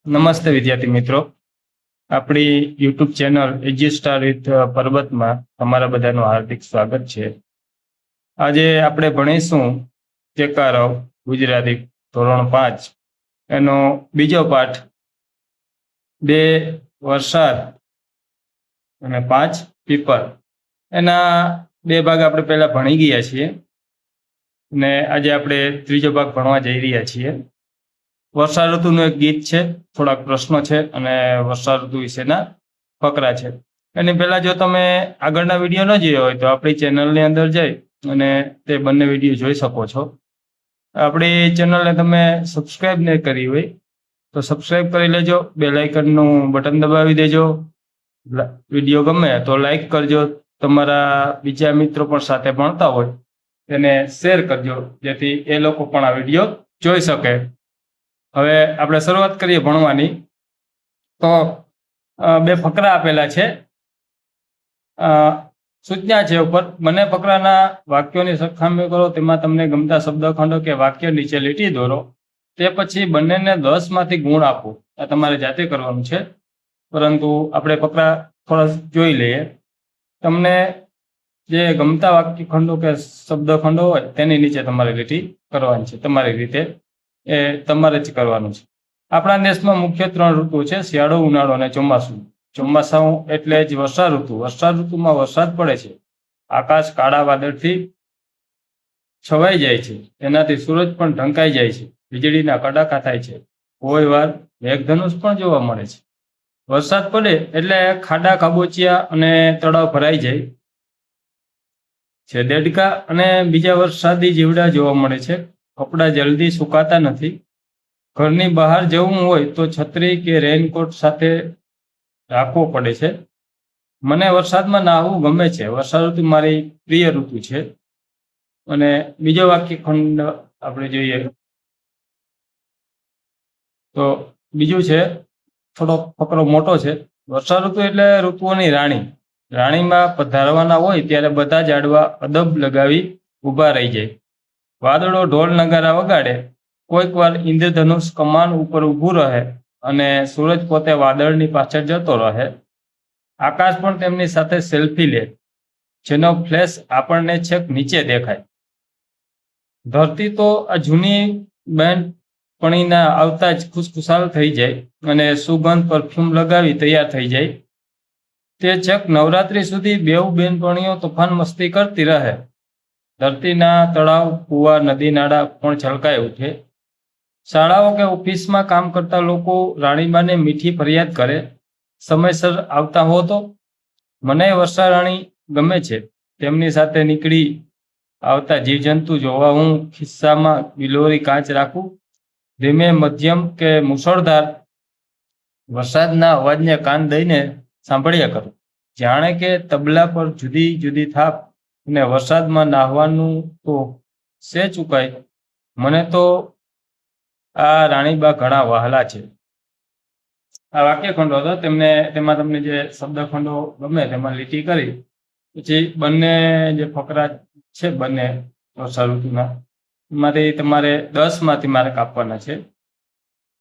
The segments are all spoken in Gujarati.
નમસ્તે વિદ્યાર્થી મિત્રો, આપણી યુટ્યુબ ચેનલ એજ્યુસ્ટાર વિથ પર્વતમાં તમારા બધાનું હાર્દિક સ્વાગત છે. આજે આપણે ભણીશું ચેકારવ ગુજરાતી ધોરણ 5 એનો બીજો પાઠ 2 વરસાદ અને 5 પીપર. એના 2 ભાગ આપણે પહેલા ભણી ગયા છીએ અને આજે આપણે ત્રીજો ભાગ ભણવા જઈ રહ્યા છીએ. વર્ષા ઋતુનું એક ગીત છે, થોડાક પ્રશ્નો છે અને વર્ષા ઋતુ વિશેના ફકરા છે. એની પહેલા જો તમે આગળના વિડીયો ન જોયો હોય તો આપણી ચેનલની અંદર જઈ અને તે બંને વિડીયો જોઈ શકો છો. આપણી ચેનલને તમે સબસ્ક્રાઈબ ન કરી હોય તો સબસ્ક્રાઈબ કરી લેજો, બેલ આઇકનનું બટન દબાવી દેજો. વિડીયો ગમે તો લાઈક કરજો, તમારા બીજા મિત્રો પણ સાથે ભણતા હોય તેને શેર કરજો, જેથી એ લોકો પણ આ વિડીયો જોઈ શકે. હવે આપણે શરૂઆત કરીએ ભણવાની. તો 2 ફકરા આપેલા છે. સૂચના છે ઉપર, બંને ફકરાના વાક્યોની સરખામણી કરો, તેમાં તમને ગમતા શબ્દખંડો કે વાક્ય નીચે લીટી દોરો, તે પછી બંનેને 10 માંથી ગુણ આપો. આ તમારે જાતે કરવાનું છે, પરંતુ આપણે ફકરા થોડા જોઈ લઈએ. તમને જે ગમતા વાક્યખંડો કે શબ્દખંડો હોય તેની નીચે તમારે લીટી કરવાની છે, તમારી રીતે એ તમારે જ કરવાનું છે. આપણા દેશમાં મુખ્ય 3 ઋતુ છે, શિયાળો, ઉનાળો અને ચોમાસું. ચોમાસું એટલે જ વર્ષા ઋતુ. વર્ષા ઋતુમાં વરસાદ પડે છે, આકાશ કાળા વાદળથી છવાઈ જાય છે, એનાથી સૂરજ પણ ઢંકાઈ જાય છે, વીજળીના કડાકા થાય છે, કોઈ વાર મેઘધનુષ પણ જોવા મળે છે. વરસાદ પડે એટલે ખાડા ખાબોચિયા અને તળાવ ભરાઈ જાય છે, દેડકા અને બીજા વરસાદી જીવડા જોવા મળે છે, કપડાં જલ્દી સુકાતા નથી, ઘરની બહાર જવું હોય તો છત્રી કે રેનકોટ સાથે રાખવો પડે છે. મને વરસાદમાં નાહવું ગમે છે, વર્ષા ઋતુ મારી પ્રિય ઋતુ છે. અને બીજો વાક્યખંડ આપણે જોઈએ તો બીજું છે, થોડો ફકરો મોટો છે. વર્ષા ઋતુ એટલે ઋતુઓની રાણી. રાણીમાં પધારવાના હોય ત્યારે બધા ઝાડવા અદબ લગાવી ઊભા રહી જાય. વાદળો ઢોલ નગારા વગાડે, કોઈક વાર ઇન્દ્રધનુષ કમાન ઉપર ઊભું રહે અને સૂરજ પોતે વાદળની પાછળ જતો રહે. આકાશ પણ તેમની સાથે સેલ્ફી લે, જેનો ફ્લેશ આપણને છેક નીચે દેખાય. ધરતી તો આ જૂની બેનપણીના આવતા જ ખુશખુશાલ થઈ જાય અને સુગંધ પરફ્યુમ લગાવી તૈયાર થઈ જાય. તે છેક નવરાત્રી સુધી બેઉ બેનપણીઓ તોફાન મસ્તી કરતી રહે. ધરતીના તળાવ, કૂવા, નદી નાળા પણ છલકાઈ ઉઠે. શાળાઓ કે ઓફિસમાં કામ કરતા લોકો રાણીબાને મીઠી ફરિયાદ કરે, સમયસર આવતા હો તો. મને વર્ષા રાણી ગમે છે, તેમની સાથે નીકળી આવતા જીવજંતુ જોવા હું ખિસ્સામાં ગિલોરી કાચ રાખું. ધીમે, મધ્યમ કે મુશળધાર વરસાદના અવાજને કાન દઈને સાંભળ્યા કરું, જાણે કે તબલા પર જુદી જુદી થાપ. અને વરસાદમાં નાહવાનું તો સે ચૂકાય. મને તો આ રાણીબા ઘણા વહાલા છે. આ વાક્યખંડો હતો, તેમાં તમને જે શબ્દખંડો ગમે તેમાં લીટી કરી પછી બંને જે ફકરા છે, બંને વર્ષા ઋતુના, એમાંથી તમારે 10 માંથી માર્ક આપવાના છે.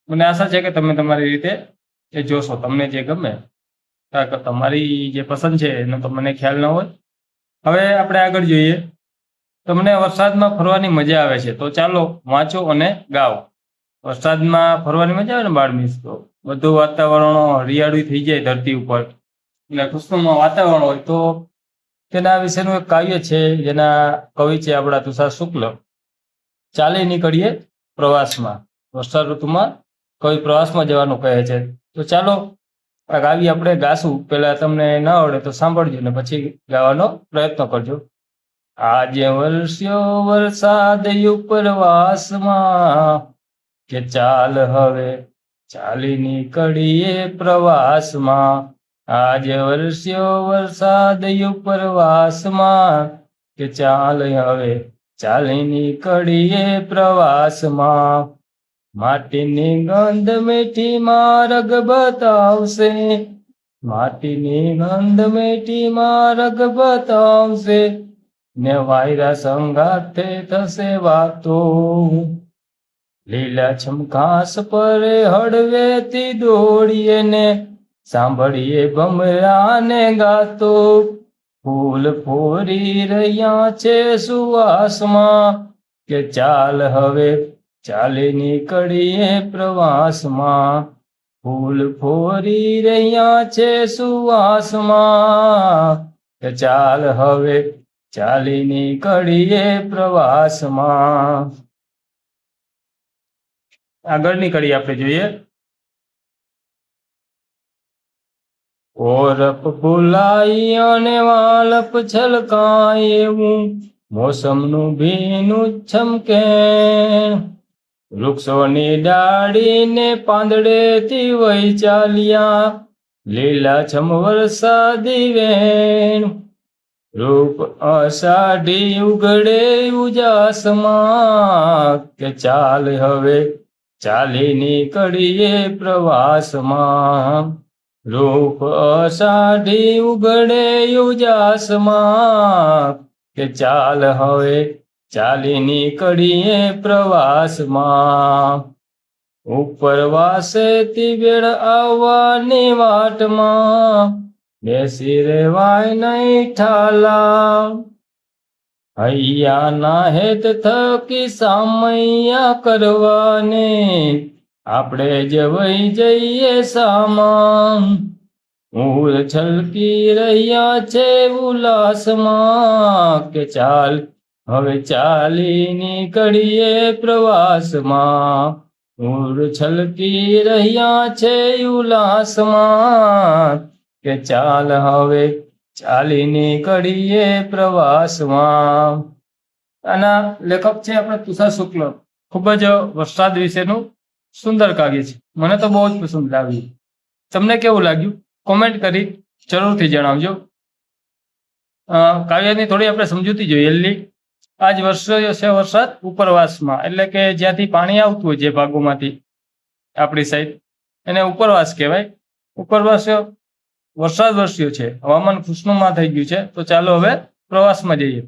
મને આશા છે કે તમે તમારી રીતે એ જોશો, તમને જે ગમે. કારણ કે તમારી જે પસંદ છે એનો તો મને ખ્યાલ ન હોય. હવે આપણે આગળ જોઈએ. તમને વરસાદમાં ફરવાની મજા આવે છે, તો ચાલો વાંચો અને ગાઓ. વરસાદમાં ફરવાની મજા આવે ને બાળ મિત્રો, બધું વાતાવરણ હરિયાળી થઈ જાય ધરતી ઉપર અને ખુશનુમા વાતાવરણ હોય. તો તેના વિશેનું એક કાવ્ય છે, જેના કવિ છે આપણા તુષાર શુક્લ. ચાલી નીકળીએ પ્રવાસમાં. વર્ષા ઋતુમાં કવિ પ્રવાસમાં જવાનું કહે છે. તો ચાલો આ કાવ્ય આપણે ગાશું. પહેલા તમને ન આવડે તો સાંભળજો ને પછી ગાવાનો પ્રયત્ન કરજો. આજે વરસ્યો વરસાદ ઉપરવાસમાં, કે ચાલ હવે ચાલી નીકળીએ પ્રવાસમાં. આજે વરસ્યો વરસાદ ઉપરવાસમાં, કે ચાલ હવે ચાલી નીકળીએ પ્રવાસમાં. માટીની ગંધ મીઠી માર્ગ બતાવશે, માટીની ગંધ મીઠી માર્ગ બતાવશે, ને વાયરા સંગાથે થશે વાતો. લીલાછમ ઘાસ પર હળવેથી દોડીએ ને સાંભળીએ ભમરાને ગાતો, ફૂલ ફોરી રહ્યા છે સુવાસમાં, કે ચાલ હવે ચાલી નીકળીએ પ્રવાસમાં. ફૂલ ફોરી રહ્યા છે સુવાસમાં, કે ચાલ હવે ચાલી નીકળીએ પ્રવાસમાં. આગળની કડી આપણે જોઈએ. ઓરપ ફૂલાઈ અને વાલપ છલકાય એવું મોસમનું ભીનું છમકે, વૃક્ષોની ડાળીને પાંદડેથી વહી ચાલ્યા લીલાછમ વરસાદી વેણ. રૂપ અષાઢી ઉગડે ઉજાસમાં, કે ચાલ હવે ચાલી નીકળીએ પ્રવાસમાં. રૂપ અષાઢી ઉગડે ઉજાસમાં, કે ચાલ હવે ચાલી નીકળીએ પ્રવાસમાં. ઉપરવાસેથી વેળ આવવાની વાટમાં, બેસી રેવાય નહીં ઠાલા. હૈયાના હેત થકી સામૈયા કરવાને આપણે જ વહી જઈએ સામા. ઉર છલકી રહ્યા છે ઉલ્લાસમાં, કે ચાલ હવે ચાલી નીકળીએ પ્રવાસમાં. ઉર છલકી રહ્યા છે ઉલ્લાસમાં, કે ચાલ હવે ચાલી નીકળીએ પ્રવાસમાં. આના લેખક છે આપણે તુષાર શુક્લ. ખૂબ જ વરસાદ વિશેનું સુંદર કાવ્ય છે. મને તો બહુ જ પસંદ આવ્યું. તમને કેવું લાગ્યું કોમેન્ટ કરી જરૂરથી જણાવજો. કાવ્યની થોડી આપણે સમજૂતી જોઈએ. આજ વર્ષે છે વરસાદ ઉપરવાસમાં, એટલે કે જ્યાંથી પાણી આવતું હોય જે ભાગોમાંથી આપણી સાઈડ, એને ઉપરવાસ કહેવાય. ઉપરવાસ વરસાદ વરસ્યો છે, હવામાન ખુશનુમા થઈ ગયું છે. તો ચાલો હવે પ્રવાસમાં જઈએ.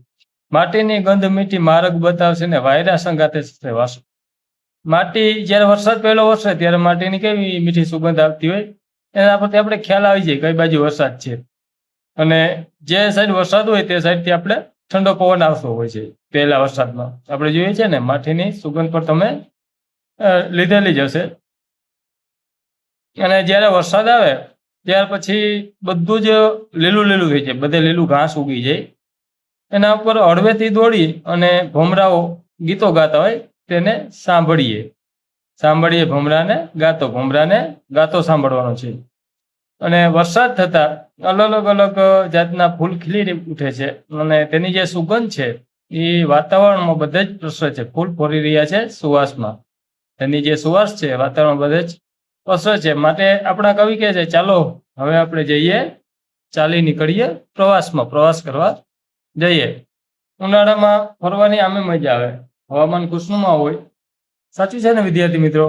માટીની ગંધ મીઠી માર્ગ બતાવશે ને વાયરા સંગાતે છે વાસો. માટી જ્યારે વરસાદ પહેલો વરસે ત્યારે માટીની કેવી મીઠી સુગંધ આવતી હોય, એના પરથી આપણે ખ્યાલ આવી જાય કઈ બાજુ વરસાદ છે. અને જે સાઈડ વરસાદ હોય તે સાઈડથી આપણે ઠંડો પવન આવતો હોય છે. પહેલા વરસાદમાં આપણે જોઈએ છે ને, માટીની સુગંધ પર તમે લીધેલી જ હશે. અને જ્યારે વરસાદ આવે ત્યાર પછી બધું જ લીલું લીલું થઈ જાય, બધે લીલું ઘાસ ઉગી જાય. એના ઉપર હળવેથી દોડી અને ભમરાઓ ગીતો ગાતા હોય તેને સાંભળીએ ભમરાને ગાતો સાંભળવાનો છે. અને વરસાદ થતા અલગ અલગ જાતના ફૂલ ખીલી ઉઠે છે અને તેની જે સુગંધ છે એ વાતાવરણમાં બધે જ પ્રસરે છે. ફૂલ ફોરી રહ્યા છે સુવાસમાં, તેની જે સુવાસ છે વાતાવરણ બધે જ પ્રસરે છે. માટે આપણા કવિ કહે છે ચાલો હવે આપણે જઈએ, ચાલી નીકળીએ પ્રવાસમાં, પ્રવાસ કરવા જઈએ. ઉનાળામાં ફરવાની આમે મજા આવે, હવામાન ખુશનુમા હોય. સાચું છે ને વિદ્યાર્થી મિત્રો?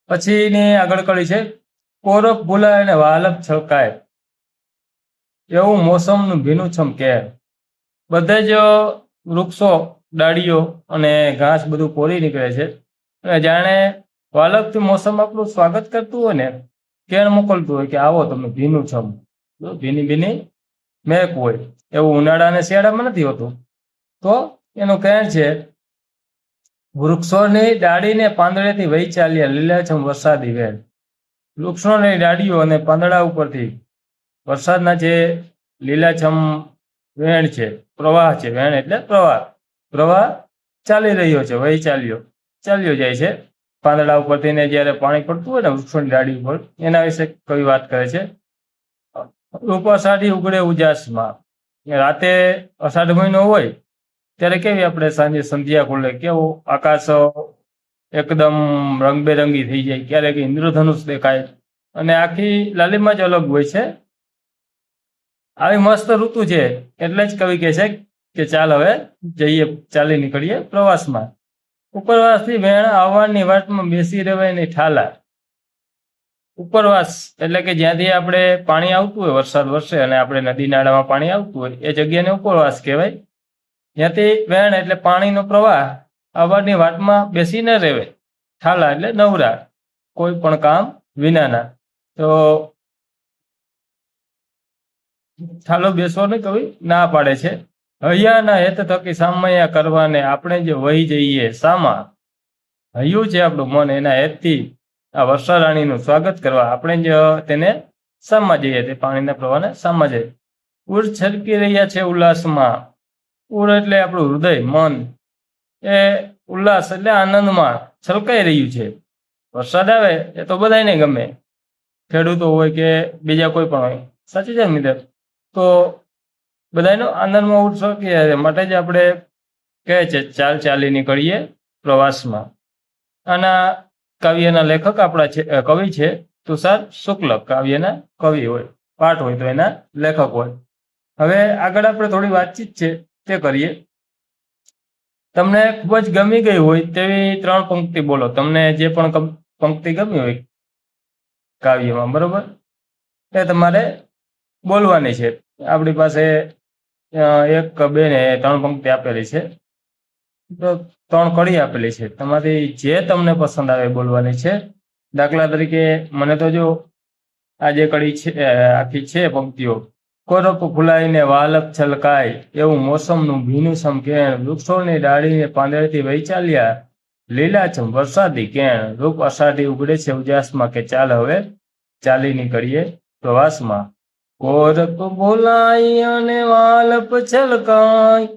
પછીની આગળ કડી છે, કોરપ ભૂલાય અને વાલપ છલકાય એવું મોસમનું ભીનું છમકે. બધે જ વૃક્ષો, ડાળીઓ અને ઘાસ બધું કોરી નીકળે છે. અને જાણે વાલપથી મોસમ આપણું સ્વાગત કરતું હોય ને, કેણ મોકલતું હોય કે આવો તમે ભીનું છમ, ભીની ભીની મહેક હોય. એવું ઉનાળા અને શિયાળામાં નથી હોતું. તો એનું કહેણ છે, વૃક્ષોની ડાળીને પાંદડેથી વહી ચાલ્યા લીલાછમ વરસાદી વેણ. વૃક્ષોની ડાળીઓ અને પાંદડા ઉપરથી વરસાદના જે લીલાછમ વેણ છે, પ્રવાહ છે, વેણ એટલે પ્રવાહ ચાલી રહ્યો છે, વહી ચાલ્યો જાય છે પાંદડા ઉપરથી. ને જ્યારે પાણી પડતું હોય ને વૃક્ષોની ડાળી ઉપર, એના વિશે કવિ વાત કરે છે. રૂપ અષાઢી ઉગડે ઉજાસમાં. રાતે અષાઢ મહિનો હોય ત્યારે કેવી આપણે સાંજે સંધ્યા ખુલે, કેવું આકાશ એકદમ રંગબેરંગી થઈ જાય, ક્યારેક ઇન્દ્રધનુષ દેખાય અને આખી લાલીમાં જ અલગ હોય છે. આવી મસ્ત ઋતુ છે એટલે જ કવિ કહે છે કે ચાલ હવે જઈએ, ચાલી નીકળીએ પ્રવાસમાં. ઉપરવાસથી વેણ આવવાની વાટમાં બેસી રહેવાય નહીં ઠાલા. ઉપરવાસ એટલે કે જ્યાંથી આપણે પાણી આવતું હોય, વરસાદ વરસે અને આપણે નદી નાળામાં પાણી આવતું હોય એ જગ્યાને ઉપરવાસ કહેવાય. જ્યાંથી વેણ એટલે પાણીનો પ્રવાહ આવવાની વાટમાં બેસી ન રહેવે, ઠાલા એટલે નવરા, કોઈ પણ કામ વિનાના. તો ઠાલો બેસવાનો કવિ ના પાડે છે. હૈયાના હેત થકી સામયા કરવાને આપણે જે વહી જઈએ સામા. હૈયું છે આપણું મન, એના હેતથી આ વર્ષા રાણીનું સ્વાગત કરવા આપણે જ તેને સામા જઈએ, તે પાણીના પ્રવાહને સામા જઈએ. ઉર છલકી રહ્યા છે ઉલ્લાસમાં. ઉર એટલે આપણું હૃદય, મન, એ ઉલ્લાસ એટલે આનંદમાં છલકાઈ રહ્યું છે. વરસાદ આવે એ તો બધાને ગમે, ખેડૂતો હોય કે બીજા કોઈ પણ હોય, સાચી છે મિત્ર? તો બધાનો આનંદમાં ઉછળકી રહે, માટે જ આપણે કહે છે ચાલ ચાલી નીકળીએ પ્રવાસમાં. આના કાવ્યના લેખક આપણા છે, કવિ છે તુષાર શુક્લ. કાવ્યના કવિ હોય, પાઠ હોય તો એના લેખક હોય. હવે આગળ આપણે થોડી વાતચીત છે તે કરીએ. તમને ખૂબ જ ગમી ગઈ હોય તેવી 3 પંક્તિ બોલો. તમને જે પણ પંક્તિ ગમી હોય કાવ્યમાં, બરોબર, એ તમારે બોલવાની છે. આપણી પાસે 1, 2 ને 3 પંક્તિ આપેલી છે, તો 3 કડી આપેલી છે. તમારી જે તમને પસંદ આવે બોલવાની છે. દાખલા તરીકે મને તો જો આ જે કડી છે આખી છે પંક્તિઓ. કોરપ ફૂલાઈને વાલક છલકાય, એવું મોસમનું ભીનું સમકેણ, વૃક્ષોની ડાળીને પાંદડેથી વહી ચાલ્યા, લીલાછમ વરસાદી કેણ, રૂપ અષાઢી ઉગડે છે ઉજાસમાં, કે ચાલ હવે ચાલી નીકળીએ પ્રવાસમાં. કોરપ ફૂલાય અને વાલપ છલકાય,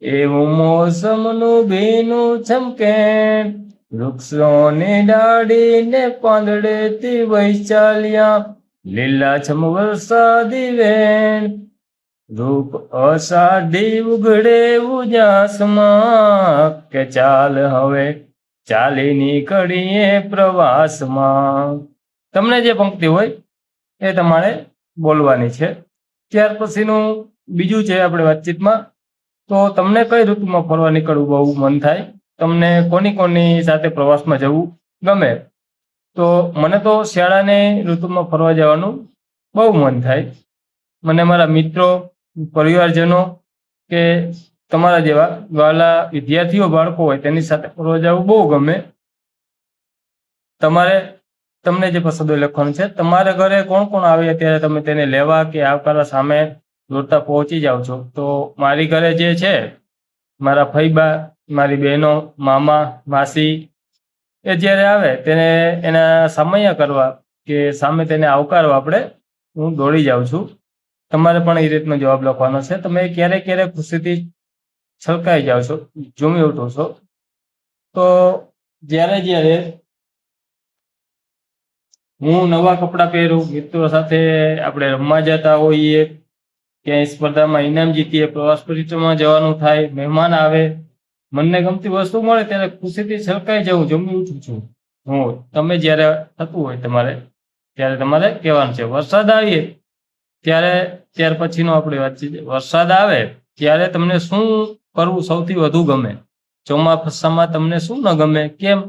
એવું મોસમનું ભીનું છમકેણ, વૃક્ષોની ડાળીને પાંદડેથી વહી ચાલ્યા, લીલાછમ વરસાદી વેણ, રૂપ અષાઢી ઉઘડે ઉજાસમાં, કે ચાલ હવે ચાલી નીકળીએ પ્રવાસમાં. તમને જે પંક્તિ હોય એ તમારે બોલવાની છે. ત્યાર પછીનું બીજું છે આપણે વાતચીતમાં, તો તમને કઈ ઋતુમાં ફરવા નીકળવું બહુ મન થાય? તમને કોની સાથે પ્રવાસમાં જવું ગમે? તો મને તો શિયાળાની ઋતુમાં ફરવા જવાનું બહુ મન થાય. મને મારા મિત્રો, પરિવારજનો કે તમારા જેવા વાલા વિદ્યાર્થીઓ, બાળકો હોય તેની સાથે ફરવા જવું બહુ ગમે. તમને જે પસંદ હોય લખવાનું છે. તમારા ઘરે કોણ કોણ આવે ત્યારે તમે તેને લેવા કે આવકારવા સામે દોડતા પહોંચી જાઓ છો? તો મારી ઘરે જે છે, મારા ફઈબા, મારી બહેનો, મામા, માસી, એ જ્યારે આવે તેને એના સામૈયા કરવા કે સામે તેને આવકારવા હું દોડી જાઉં છું. તમારે પણ એ રીતનો જવાબ લખવાનો છે. તમે ક્યારેક ક્યારેક ખુશીથી છલકાઈ જાઓ છો, ઝૂમી ઉઠો છો. તો જ્યારે હું નવા કપડાં પહેરું, મિત્રો સાથે આપણે રમવા જતા હોઈએ, ક્યાંય સ્પર્ધામાં ઇનામ જીતીએ, પ્રવાસ પરિક્રમા જવાનું થાય, મહેમાન આવે, મનને ગમતી વસ્તુ મળે ત્યારે ખુશીથી છલકાઈ જવું, જમી ઉઠું છું હું. તમે જ્યારે થતું હોય ત્યારે તમારે કહેવાનું છે. વરસાદ આવીએ ત્યાર પછીનો આપણે વાતચીત. વરસાદ આવે ત્યારે તમને શું કરવું સૌથી વધુ ગમે? ચોમાસામાં તમને શું ન ગમે? કેમ?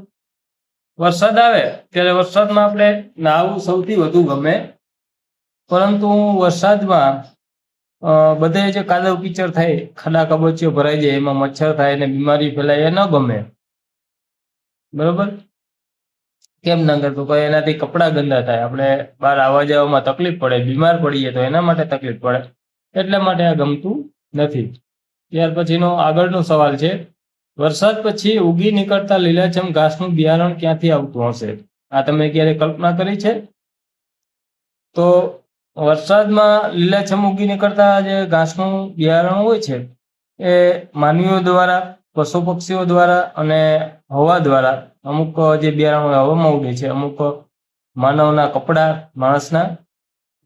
વરસાદ આવે ત્યારે વરસાદમાં આપણે નાહવું સૌથી વધુ ગમે, પરંતુ વરસાદમાં બધે જે કાદવ કીચડ થાય, ખાડા કબચીઓ ભરાઈ જાય, એમાં મચ્છર થાય અને બીમારી ફેલાય, એ ન ગમે, બરોબર? કેમ ન કરતું? તો એનાથી કપડાં ગંદા થાય, આપણે બહાર આવવા જવામાં તકલીફ પડે, બીમાર પડીએ તો એના માટે તકલીફ પડે, એટલા માટે આ ગમતું નથી. ત્યાર પછીનો આગળનો સવાલ છે, વરસાદ પછી ઉગી નીકળતા લીલાછમ ઘાસનું બિયારણ ક્યાંથી આવતું હશે? આ તમે ક્યારે કલ્પના કરી છે? તો વરસાદમાં લીલાછમ ઉગી નીકળતા જે ઘાસનું બિયારણ હોય છે, એ માનવીઓ દ્વારા, પશુ પક્ષીઓ દ્વારા અને હવા દ્વારા, અમુક જે બિયારણ હવામાં ઉડે છે, અમુક માનવના કપડા, માણસના,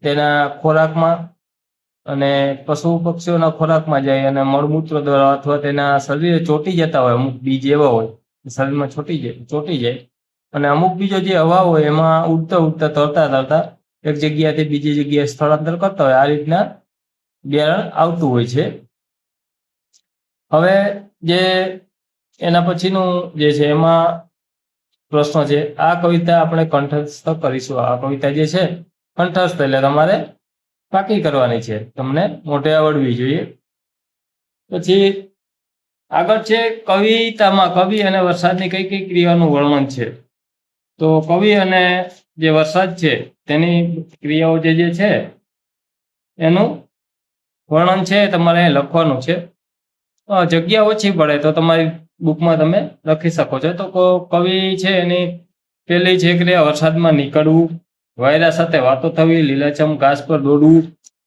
તેના ખોરાકમાં અને પશુ પક્ષીઓના ખોરાકમાં જાય અને મળમૂત્ર દ્વારા અથવા તેના શરીરે ચોંટી જતા હોય, અમુક બીજ એવા હોય શરીરમાં ચોંટી જાય, અને અમુક બીજો જે હવા હોય એમાં ઉડતા તરતા એક જગ્યાથી બીજી જગ્યાએ સ્થળાંતર કરતા હોય, આ રીતના બિયારણ આવતું હોય છે. હવે જે એના પછીનું જે છે એમાં પ્રશ્ન છે, આ કવિતા આપણે કંઠસ્થ કરીશું. આ કવિતા જે છે કંઠસ્થ એટલે તમારે પાકી કરવાની છે, તમને મોઢે આવડવી જોઈએ. પછી આગળ છે કવિતામાં કવિ અને વરસાદની કઈ કઈ ક્રિયાનું વર્ણન છે. તો કવિ અને જે વરસાદ છે તેની ક્રિયાઓ જે છે એનું વર્ણન છે તમારે લખવાનું છે. જગ્યા ઓછી પડે તો તમારી બુકમાં તમે લખી શકો છો. તો કવિ છે એની પહેલી છે ક્રિયા વરસાદમાં નીકળવું, વાયરા સાથે વાતો થવી, લીલાછમ ઘાસ પર દોડવું,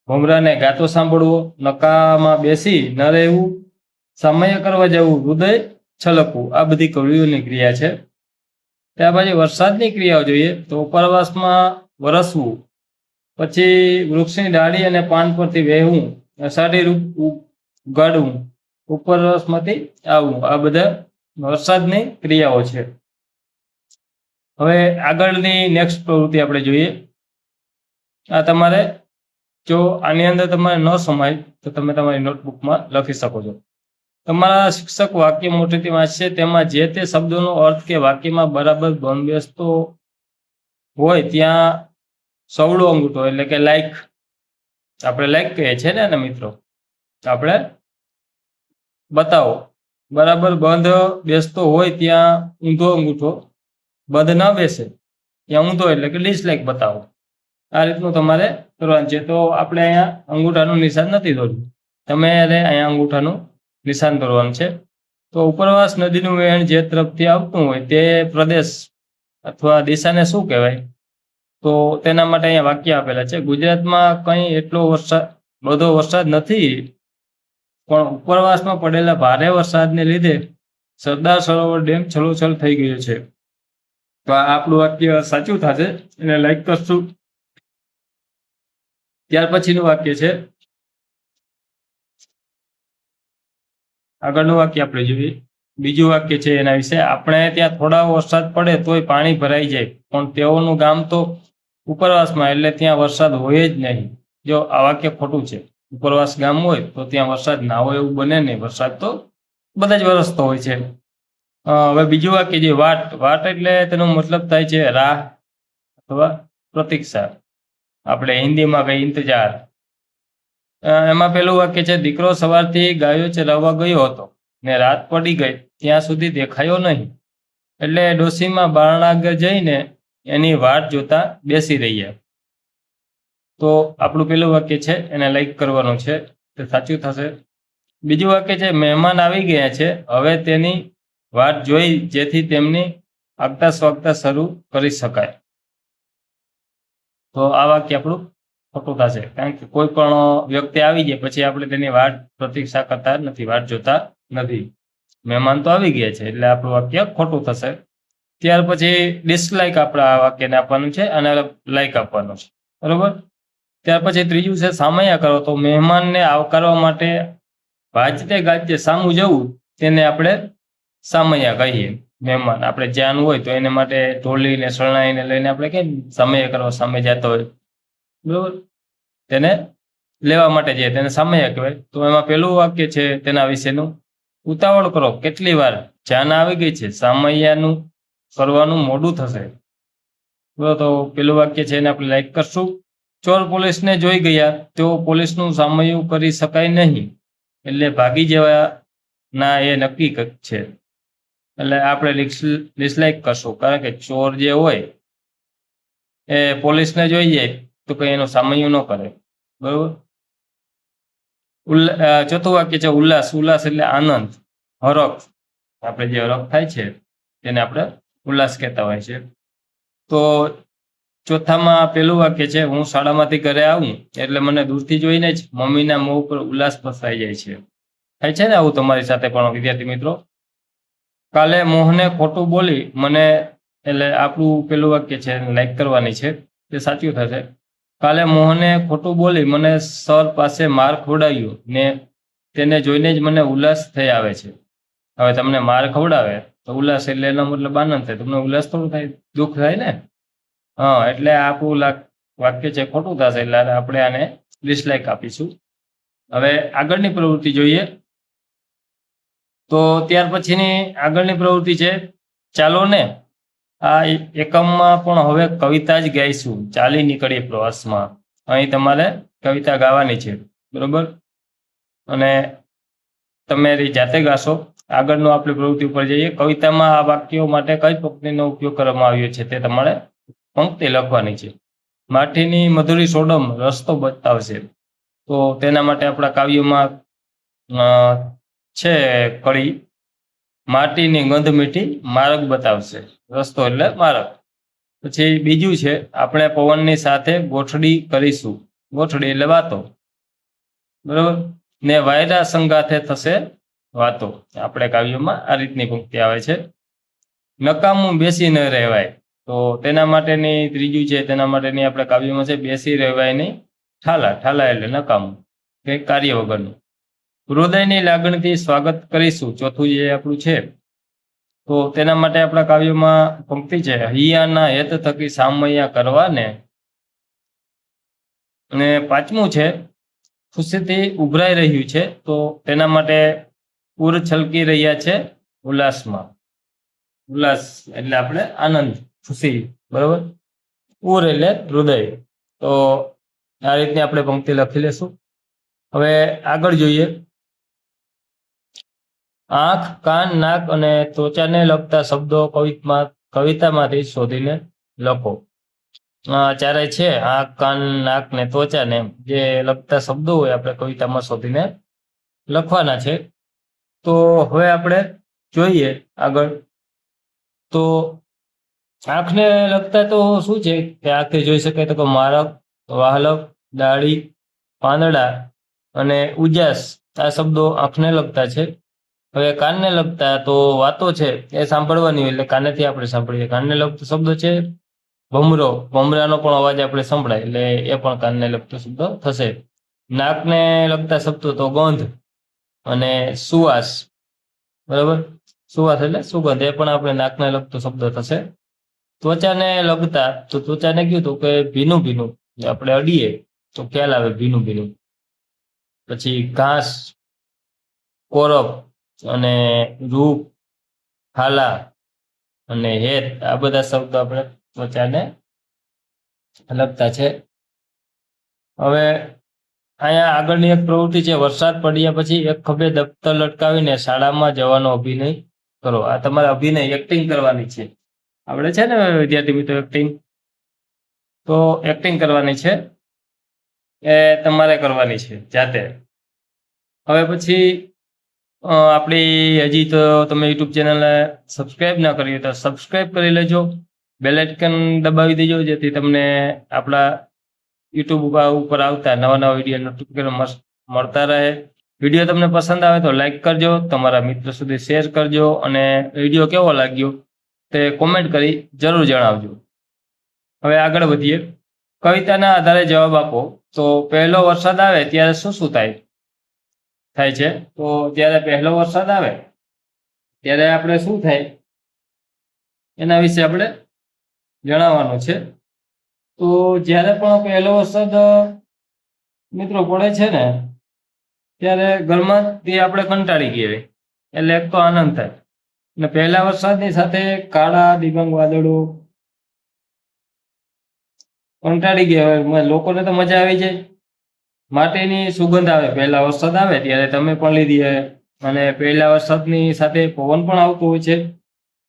ભમરાને ગાતો સાંભળવો, નકામાં બેસી ન રહેવું, સામય કરવા જવું, હૃદય છલકવું. આ બધી કવિઓની ક્રિયા છે. ત્યાર પછી વરસાદની ક્રિયાઓ જોઈએ તો ઉપરવાસમાં વરસવું, પછી વૃક્ષની ડાળી અને પાન પરથી વહેવું, અષાઢી રૂપ ઉગાડવું, ઉપરવાસમાંથી આવવું. આ બધા વરસાદની ક્રિયાઓ છે. હવે આગળની નેક્સ્ટ પ્રવૃત્તિ આપણે જોઈએ. આ તમારે જો આની અંદર તમારે ન સમાય તો તમે તમારી નોટબુકમાં લખી શકો છો. તમારા શિક્ષક વાક્ય મોટેથી વાંચશે, તેમાં જે તે શબ્દોનો અર્થ કે વાક્યમાં બરાબર બંધબેસતો હોય ત્યાં સવડો અંગૂઠો એટલે કે લાઈક, આપણે લાઈક કહીએ છીએ ને મિત્રો, આપણે બતાવો. બરાબર બંધ બેસતો હોય ત્યાં ઊંધો અંગૂઠો, બંધ ન બેસે ત્યાં ઊંધો એટલે કે ડિસલાઈક બતાવો. આ રીતનું તમારે કરવાનું છે. તો આપણે અહીંયા અંગૂઠાનું નિશાન નથી દોર્યું, તમે અહીંયા અંગૂઠાનું નિશાન દોરવાનું છે. તો ઉપરવાસ નદીનું વહેણ જે તરફથી આવતું હોય તે પ્રદેશ અથવા દિશાને શું કહેવાય? તો તેના માટે અહીંયા વાક્ય આપેલા છે. ગુજરાતમાં કંઈ એટલો બધો વરસાદ નથી, પણ ઉપરવાસમાં પડેલા ભારે વરસાદને લીધે સરદાર સરોવર ડેમ છલોછલ થઈ ગયો છે. તો આ આપણું વાક્ય સાચું થશે, એને લાઈક કરશું. ત્યાર પછીનું વાક્ય છે, આગળનું વાક્ય આપણે જોઈએ. બીજું વાક્ય છે એના વિશે, આપણે ત્યાં થોડા વરસાદ પડે તોય પાણી ભરાઈ જાય, પણ તેઓનું ગામ તો ઉપરવાસમાં એટલે ત્યાં વરસાદ હોય જ નહીં. જો આ વાક્ય ખોટું છે. ઉપરવાસ ગામ હોય તો ત્યાં વરસાદ ના હોય એવું બને નહીં. વરસાદ તો બધા જ વરસતો હોય છે. હવે બીજું વાક્ય છે વાટ. વાટ એટલે તેનો મતલબ થાય છે રાહ અથવા પ્રતીક્ષા. આપણે હિન્દીમાં કઈ ઇંતજાર. એમાં પેલું વાક્ય છે, દીકરો સવારથી ગાયો ચરાવવા ગયો હતો ને રાત પડી ગઈ ત્યાં સુધી દેખાયો નહીં, એટલે ડોશીમાં બારણા આગળ જઈને એની વાટ જોતા બેસી રહ્યા. તો આપણું પેલું વાક્ય છે એને લાઈક કરવાનું છે, તે સાચું થશે. બીજું વાક્ય છે, મહેમાન આવી ગયા છે, હવે તેની વાટ જોઈ જેથી તેમની આગતા સ્વાગતા શરૂ કરી શકાય. તો આ વાક્ય આપણું ખોટું થશે, કારણ કે કોઈ પણ વ્યક્તિ આવી જાય પછી આપણે તેની વાટ પ્રતીક્ષા કરતા નથી, વાટ જોતા નથી. મહેમાન તો આવી ગયા છે એટલે આપણું વાક્ય ખોટું થશે. ત્યાર પછી ડિસલાઈક આપણે આ વાક્યને આપવાનું છે અને લાઈક આપવાનું છે, બરોબર. ત્યાર પછી ત્રીજું છે સામયા કરો. તો મહેમાનને આવકારવા માટે વાજતે ગાજતે સામું જવું તેને આપણે સામયા કહીએ. મહેમાન આપણે જ્યાં હોય તો એને માટે ઢોલીને શરણાઈને લઈને આપણે કેમ સામયા કરવા સામે જતા હોય, બરોબર, તેને લેવા માટે જઈએ તેને સામયા કહેવાય. તો એમાં પેલું વાક્ય છે તેના વિશેનું, ઉતાવળ કરો કેટલી વાર, જાન આવી ગઈ છે, સામયાનું કરવાનું મોડું થશે. બરોબર, તો પેલું વાક્ય છે એને આપણે લાઈક કરશું. ચોર પોલીસને જોઈ ગયા, તેઓ પોલીસનું સામયું કરી શકાય નહીં, એટલે ભાગી જવા ના એ નક્કી છે, એટલે આપણે ડિસલાઈક કરશું, કારણ કે ચોર જે હોય એ પોલીસને જોઈ જાય તો કઈ એનું સામયું ન કરે, બરોબર. ચોથું વાક્ય છે ઉલ્લાસ. ઉલ્લાસ એટલે આનંદ, હરખ. આપણે જે હરખ થાય છે તેને આપણે ઉલ્લાસ કહેતા હોય છે. તો ચોથામાં પેલું વાક્ય છે, હું શાળામાંથી ઘરે આવું એટલે મને દૂરથી જોઈને જ મમ્મીના મોં ઉપર ઉલ્લાસ પસરાઈ જાય છે. થાય છે ને આવું તમારી સાથે પણ વિદ્યાર્થી મિત્રો? કાલે મોહને ખોટું બોલી મને, એટલે આપણું પેલું વાક્ય છે લાઈક કરવાની છે, તે સાચું થશે. કાલે મોહને ખોટું બોલી મને સર પાસે માર ખવડાવ્યો ને તેને જોઈને જ મને ઉલ્લાસ થઈ આવે છે. હવે તમને માર ખવડાવે તો ઉલ્લાસ એટલે એનો મતલબ આનંદ થાય, તમને ઉલ્લાસ થોડું થાય, દુઃખ થાય ને. હા, એટલે આપણું વાક્ય છે ખોટું થશે, એટલે આપણે આને ડિસલાઈક આપીશું. હવે આગળની પ્રવૃત્તિ જોઈએ. તો ત્યાર પછીની આગળની પ્રવૃત્તિ છે ચાલો ને. આ એકમમાં પણ હવે કવિતા જ ગાઈશું. ચાલી નીકળીએ પ્રવાસમાં. અહીં તમારે કવિતા ગાવાની છે, બરોબર, અને તમે જાતે ગાશો. આગળનો આપણે પ્રવૃત્તિ ઉપર જઈએ. કવિતામાં આ વાક્યો માટે કઈ પંક્તિનો ઉપયોગ કરવામાં આવ્યો છે તે તમારે પંક્તિ લખવાની છે. માટીની મધુરી સોડમ રસ્તો બતાવશે. તો તેના માટે આપણા કાવ્યમાં છે કડી, માટીની ગંધ મીઠી માર્ગ બતાવશે. રસ્તો એટલે માર્ગ. પછી બીજું છે, આપણે પવનની સાથે ગોઠડી કરીશું. ગોઠડી એટલે વાતો, બરોબર. ને વાયરા સંગાથે થશે વાતો. આપણે કાવ્યમાં આ રીતની પંક્તિ આવે છે. નકામું બેસી ન રહેવાય. તો તેના માટેની ત્રીજું છે, તેના માટેની આપણે કાવ્યમાં છે બેસી રહેવાય નહીં, ઠાલા. ઠાલા એટલે નકામું, કંઈક કાર્ય વગરનું. હૃદયની લાગણીથી સ્વાગત કરીશું. ચોથું જે આપણું છે, તો તેના માટે આપણા કાવ્યમાં પંક્તિ છે, હૈયાના હેત થકી સામૈયા કરવાને. અને પાંચમું છે, ખુશીથી ઉભરાઈ રહ્યું છે. તો તેના માટે પૂર છલકી રહ્યા છે ઉલ્લાસમાં. ઉલ્લાસ એટલે આપણે આનંદ, ખુશી, બરોબર. પૂર એટલે હૃદય. તો આ રીતની આપણે પંક્તિ લખી લેશું. હવે આગળ જોઈએ. આંખ, કાન, નાક અને ત્વચાને લગતા શબ્દો કવિતામાંથી શોધીને લખો. ચારે છે, આંખ, કાન, નાક ને ત્વચાને જે લગતા શબ્દો હોય આપણે કવિતામાં શોધીને લખવાના છે. તો હવે આપણે જોઈએ આગળ. તો આંખને લગતા તો શું છે કે આંખે જોઈ શકાય તો કે મારક, વાહલક, ડાળી, પાંદડા અને ઉજાસ, આ શબ્દો આંખને લગતા છે. હવે કાનને લગતા તો વાતો છે એ સાંભળવાની હોય એટલે કાનેથી આપણે સાંભળીએ. કાનને લગતો શબ્દ છે ભમરો. ભમરાનો પણ અવાજ આપણે સંભળાય એટલે એ પણ કાનને લગતો શબ્દ થશે. નાકને લગતા શબ્દો તો ગંધ અને સુવાસ, બરાબર. સુવાસ એટલે સુગંધ, એ પણ આપણે નાકને લગતો શબ્દ થશે. ત્વચાને લગતા તો ત્વચાને કયું તો કે ભીનું ભીનું, આપણે અડીએ તો ખ્યાલ આવે ભીનું ભીનું. પછી ઘાસ, કોરપ અને રૂપ, હાલા અને હેત, આ બધા શબ્દો આપણે ત્વચાને લગતા છે. હવે અહીંયા આગળની એક પ્રવૃત્તિ છે, વરસાદ પડ્યા પછી એક ખભે દફતર લટકાવીને શાળામાં જવાનો અભિનય કરો. આ તમારે અભિનય એક્ટિંગ કરવાની છે. આપણે છે ને વિદ્યાર્થી મિત્રો એક્ટિંગ, તો એક્ટિંગ કરવાની છે એ તમારે કરવાની છે જાતે. હવે પછી આપણી હજી તો તમે યુટ્યુબ ચેનલને સબસ્ક્રાઈબ ના કરી તો સબસ્ક્રાઈબ કરી લેજો, બેલ આઇકન દબાવી દેજો, જેથી તમને આપણા યુટ્યુબ ઉપર આવતા નવા નવા વિડીયો નોટિફિકેશન મળતા રહે. વિડીયો તમને પસંદ આવે તો લાઈક કરજો, તમારા મિત્રો સુધી શેર કરજો અને વિડીયો કેવો લાગ્યો તે કોમેન્ટ કરી જરૂર જણાવજો. હવે આગળ વધીએ. કવિતાના આધારે જવાબ આપો. તો પહેલો વરસાદ આવે ત્યારે શું શું થાય છે? તો જ્યારે પહેલો વરસાદ આવે ત્યારે આપણે શું થાય એના વિશે આપણે જણાવવાનું છે. તો જ્યારે પણ પહેલો વરસાદ મિત્રો પડે છે ને ત્યારે ઘરમાંથી આપણે કંટાળી ગયા એટલે એક તો આનંદ થાય. અને પહેલા વરસાદની સાથે કાળા ડિબાંગ વાદળો, કંટાળી ગયા હોય લોકોને તો મજા આવી જાય. માટીની સુગંધ આવે પહેલા વરસાદ આવે ત્યારે, તમે પણ લીધી. અને પહેલા વરસાદની સાથે પવન પણ આવતો હોય છે.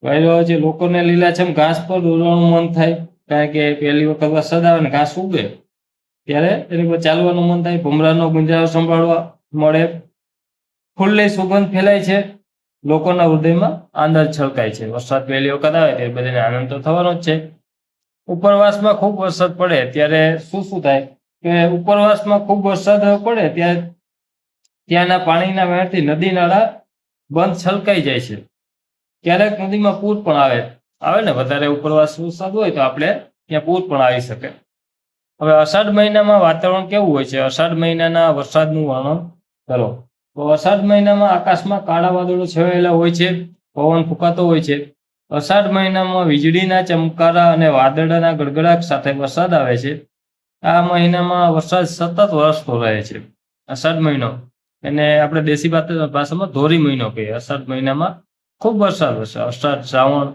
વાયરો છે, લોકોને લીલાછમ ઘાસ પર દોડવાનું મન થાય, કારણ કે પહેલી વખત વરસાદ આવે ને ઘાસ ઉગે ત્યારે એની પર ચાલવાનું મન થાય. ભમરાનો ગુંજરાવ સંભાળવા મળે. ફૂલની સુગંધ ફેલાય છે, લોકોના હૃદયમાં આનંદ છલકાય છે. વરસાદ પહેલી વખત આવે ત્યારે બધાને આનંદ તો થવાનો જ છે. ઉપરવાસમાં ખૂબ વરસાદ પડે ત્યારે શું શું થાય કે ઉપરવાસમાં ખૂબ વરસાદ પડે ત્યારે ત્યાંના પાણીના વહેણથી નદી નાળા બંધ છલકાઈ જાય છે. ક્યારેક નદીમાં પૂર પણ આવે ને, વધારે ઉપરવાસ વરસાદ હોય તો આપણે ત્યાં પૂર પણ આવી શકે. હવે અષાઢ મહિનામાં વાતાવરણ કેવું હોય છે? અષાઢ મહિનાના વરસાદનું વર્ણન કરો. તો અષાઢ મહિનામાં આકાશમાં કાળા વાદળો છવાયેલા હોય છે, પવન ફૂંકાતો હોય છે. અષાઢ મહિનામાં વીજળીના ચમકારા અને વાદળાના ગડગડાટ સાથે વરસાદ આવે છે. આ મહિનામાં વરસાદ સતત વરસતો રહે છે. અષાઢ મહિનો એને આપણે દેશી ભાષામાં ધોરી મહિનો કહીએ. અષાઢ મહિનામાં ખૂબ વરસાદ વરસે. અષાઢ, શ્રાવણ,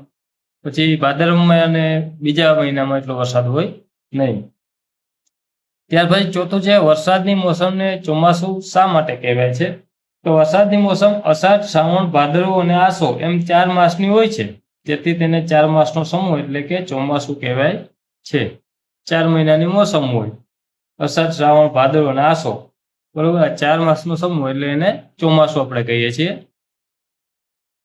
પછી ભાદરવામાં અને બીજા મહિનામાં એટલો વરસાદ હોય નહીં. ત્યાર પછી ચોથું છે, વરસાદની મોસમને ચોમાસું શા માટે કહેવાય છે? તો વરસાદની મોસમ અષાઢ, શ્રાવણ, ભાદરવો અને આસો એમ 4 માસની હોય છે. તેથી તેને 4 માસનો સમૂહ એટલે કે ચોમાસું કહેવાય છે. 4 મહિનાની મોસમ હોય, અષાઢ, શ્રાવણ, ભાદરવો અને આસો, બરોબર. 4 માસનો સમૂહ એટલે એને ચોમાસું આપણે કહીએ છીએ.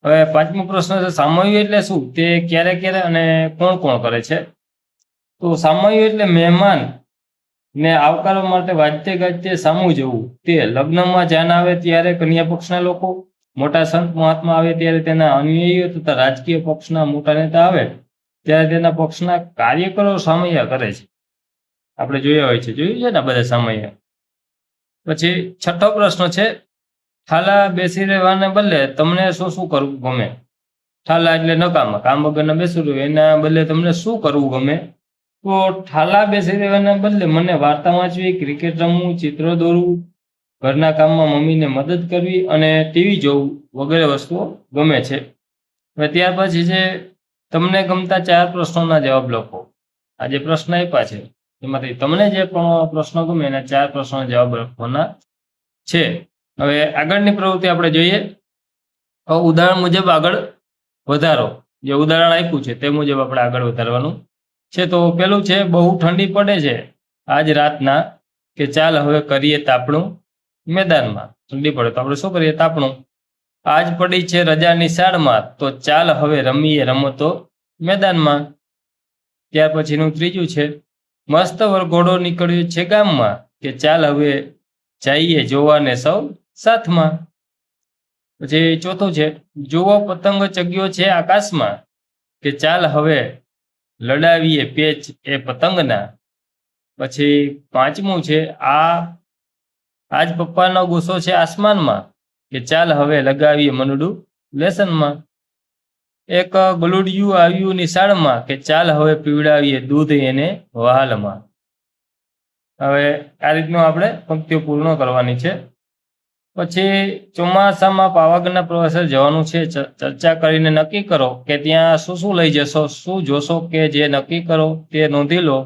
હવે 5મો પ્રશ્ન છે, સામયુ એટલે શું? તે ક્યારે ક્યારે અને કોણ કોણ કરે છે? તો સામયુ એટલે મહેમાન ને આવકારવા માટે વાજતે ગાજતે સામું જવું. તે લગ્નમાં જાન આવે ત્યારે કન્યા પક્ષના લોકો, મોટા સંત મહાત્મા આવે ત્યારે તેના અનુયાયીઓ તથા રાજકીય પક્ષના મોટા નેતા આવે ત્યારે તેના પક્ષના કાર્યકરો સામૈયા કરે છે. આપણે જોયું છે ને બધા સામૈયા. પછી 6થો પ્રશ્ન છે, ઠાલા બેસી રહેવાને બદલે તમને શું કરવું ગમે? ઠાલા એટલે નકામા, કામ વગરના બેસી રહ્યું, એના બદલે તમને શું કરવું ગમે? તો ઠાલા બેસી રહેવાના બદલે મને વાર્તા વાંચવી, ક્રિકેટ રમવું, ચિત્ર દોરવું, ઘરના કામમાં મમ્મીને મદદ કરવી અને ટીવી જોવું વગેરે વસ્તુઓ ગમે છે. હવે ત્યાર પછી છે, તમને ગમતા 4 પ્રશ્નોના જવાબ લખો. આ જે પ્રશ્ન આપ્યા છે એમાંથી તમને જે પણ પ્રશ્નો ગમે એના 4 પ્રશ્નોના જવાબ લખવાના છે. હવે આગળની પ્રવૃત્તિ આપણે જોઈએ. ઉદાહરણ મુજબ આગળ વધારો. જે ઉદાહરણ આપ્યું છે તે મુજબ આપણે આગળ વધારવાનું છે. તો પેલું છે, બહુ ઠંડી પડે છે આજ રાતના, કે ચાલ હવે કરીએ તાપણું મેદાનમાં. ઠંડી પડે તો આપણે શું કરીએ? તાપણું. આજ પડી છે રજા નિશાળમાં, તો ચાલ હવે રમીએ રમતો મેદાનમાં. ત્યાર પછીનું ત્રીજું છે, મસ્ત વરઘોડો નીકળ્યો છે ગામમાં, કે ચાલ હવે જઈએ જોવાને સૌ સાથમાં. પછી ચોથું છે, જુઓ પતંગ ચગ્યો છે આકાશમાં, કે ચાલ હવે લડાવીએ પેચ એ પતંગના. પછી 5મું છે, આજ પપ્પાનો ગુસ્સો છે આસમાનમાં, કે ચાલ હવે લગાવીએ મનડું લેસનમાં. એક ગલુડિયું આવ્યું નિશાળમાં, કે ચાલ હવે પીવડાવીએ દૂધ એને વહાલમાં. હવે આ રીતનું આપણે પંક્તિઓ પૂર્ણ કરવાની છે. પછી ચોમાસામાં પાવાગઢના પ્રવાસે જવાનું છે. ચર્ચા કરીને નક્કી કરો કે ત્યાં શું લઈ જશો, શું જોશો, કે જે નક્કી કરો તે નોંધી લો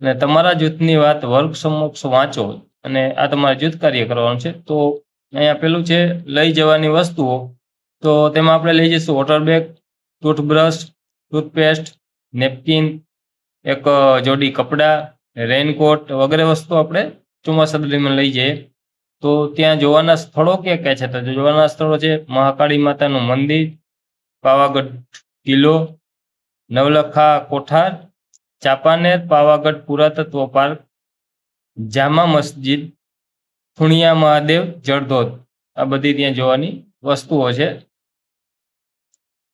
અને તમારા જૂથની વાત વર્ગ સમક્ષ વાંચો અને આ તમારે જૂથ કાર્ય કરવાનું છે. તો અહીંયા પેલું છે, લઈ જવાની વસ્તુઓ. તો તેમાં આપણે લઈ જઈશું water bag, toothbrush, toothpaste, napkin, એક જોડી કપડાં, રેઇનકોટ વગેરે વસ્તુ આપણે ચોમાસા દરમિયાન લઈ જઈએ. તો ત્યાં જોવાના સ્થળો ક્યાં છે? તો જોવાના સ્થળો છે, મહાકાળી માતાનું મંદિર, પાવાગઢ કિલ્લો, નવલખા કોઠાર, ચાંપાનેર, પાવાગઢ પુરાતત્વ પાર્ક, જામા મસ્જિદ, ખુણિયા મહાદેવ, જળધોધ. આ બધી ત્યાં જોવાની વસ્તુઓ છે.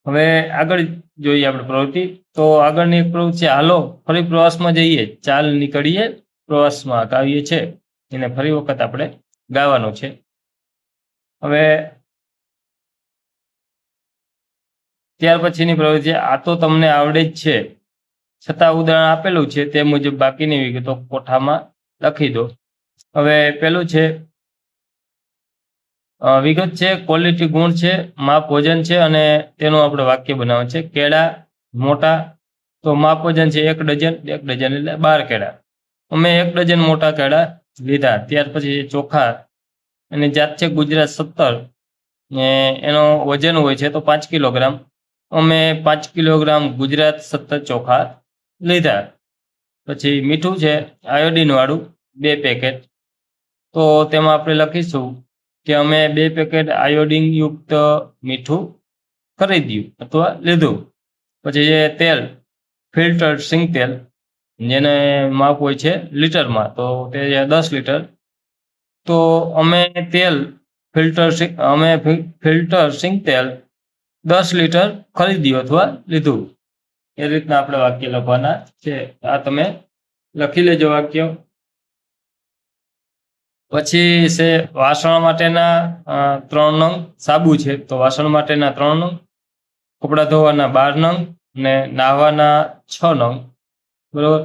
હવે આગળ જોઈએ આપણે પ્રવૃત્તિ. તો આગળની એક પ્રવૃત્તિ છે, હાલો ફરી પ્રવાસમાં જઈએ, ચાલ નીકળીએ પ્રવાસમાં. કાવ્ય છે એને ફરી વખત આપણે ગાવાનું છે. હવે ત્યાર પછીની પ્રવૃત્તિ છે, આ તો તમને આવડે જ છે છતાં ઉદાહરણ આપેલું છે તે મુજબ બાકીની વિગતો કોઠામાં લખી દો. હવે પેલું છે, વિગત છે, ક્વોલિટી ગુણ છે, માપ વજન છે અને તેનું આપણે વાક્ય બનાવવાનું છે. કેળા મોટા, તો માપ વજન છે 1 ડઝન, 1 ડઝન એટલે 12 કેળા. અમે 1 ડઝન મોટા કેળા લીધા. ત્યાર પછી ચોખા, એની જાત છે ગુજરાત 17 ને એનો વજન હોય છે તો 5 કિલોગ્રામ. અમે 5 કિલોગ્રામ ગુજરાત 17 ચોખા લીધા. પછી મીઠું છે આયોડિન વાળું 2 પેકેટ. તો તેમાં આપણે લખીશું કે અમે 2 પેકેટ આયોડિન યુક્ત મીઠું ખરીદ્યું અથવા લીધું. પછી જે તેલ, ફિલ્ટર સિંગ તેલ, જેને માપ હોય છે લીટરમાં, તો તે 10 લીટર. તો અમે ફિલ્ટર સિંગ તેલ 10 લીટર ખરીદ્યું અથવા લીધું. એ રીતના આપણે વાક્ય લખવાના છે. આ તમે લખી લેજો વાક્ય. પછી છે, વાસણ માટેના 3 નંગ સાબુ છે. તો વાસણ માટેના 3 નંગ, કપડાં ધોવાના 12 નંગ ને નાહવાના 6 નંગ. બરોબર.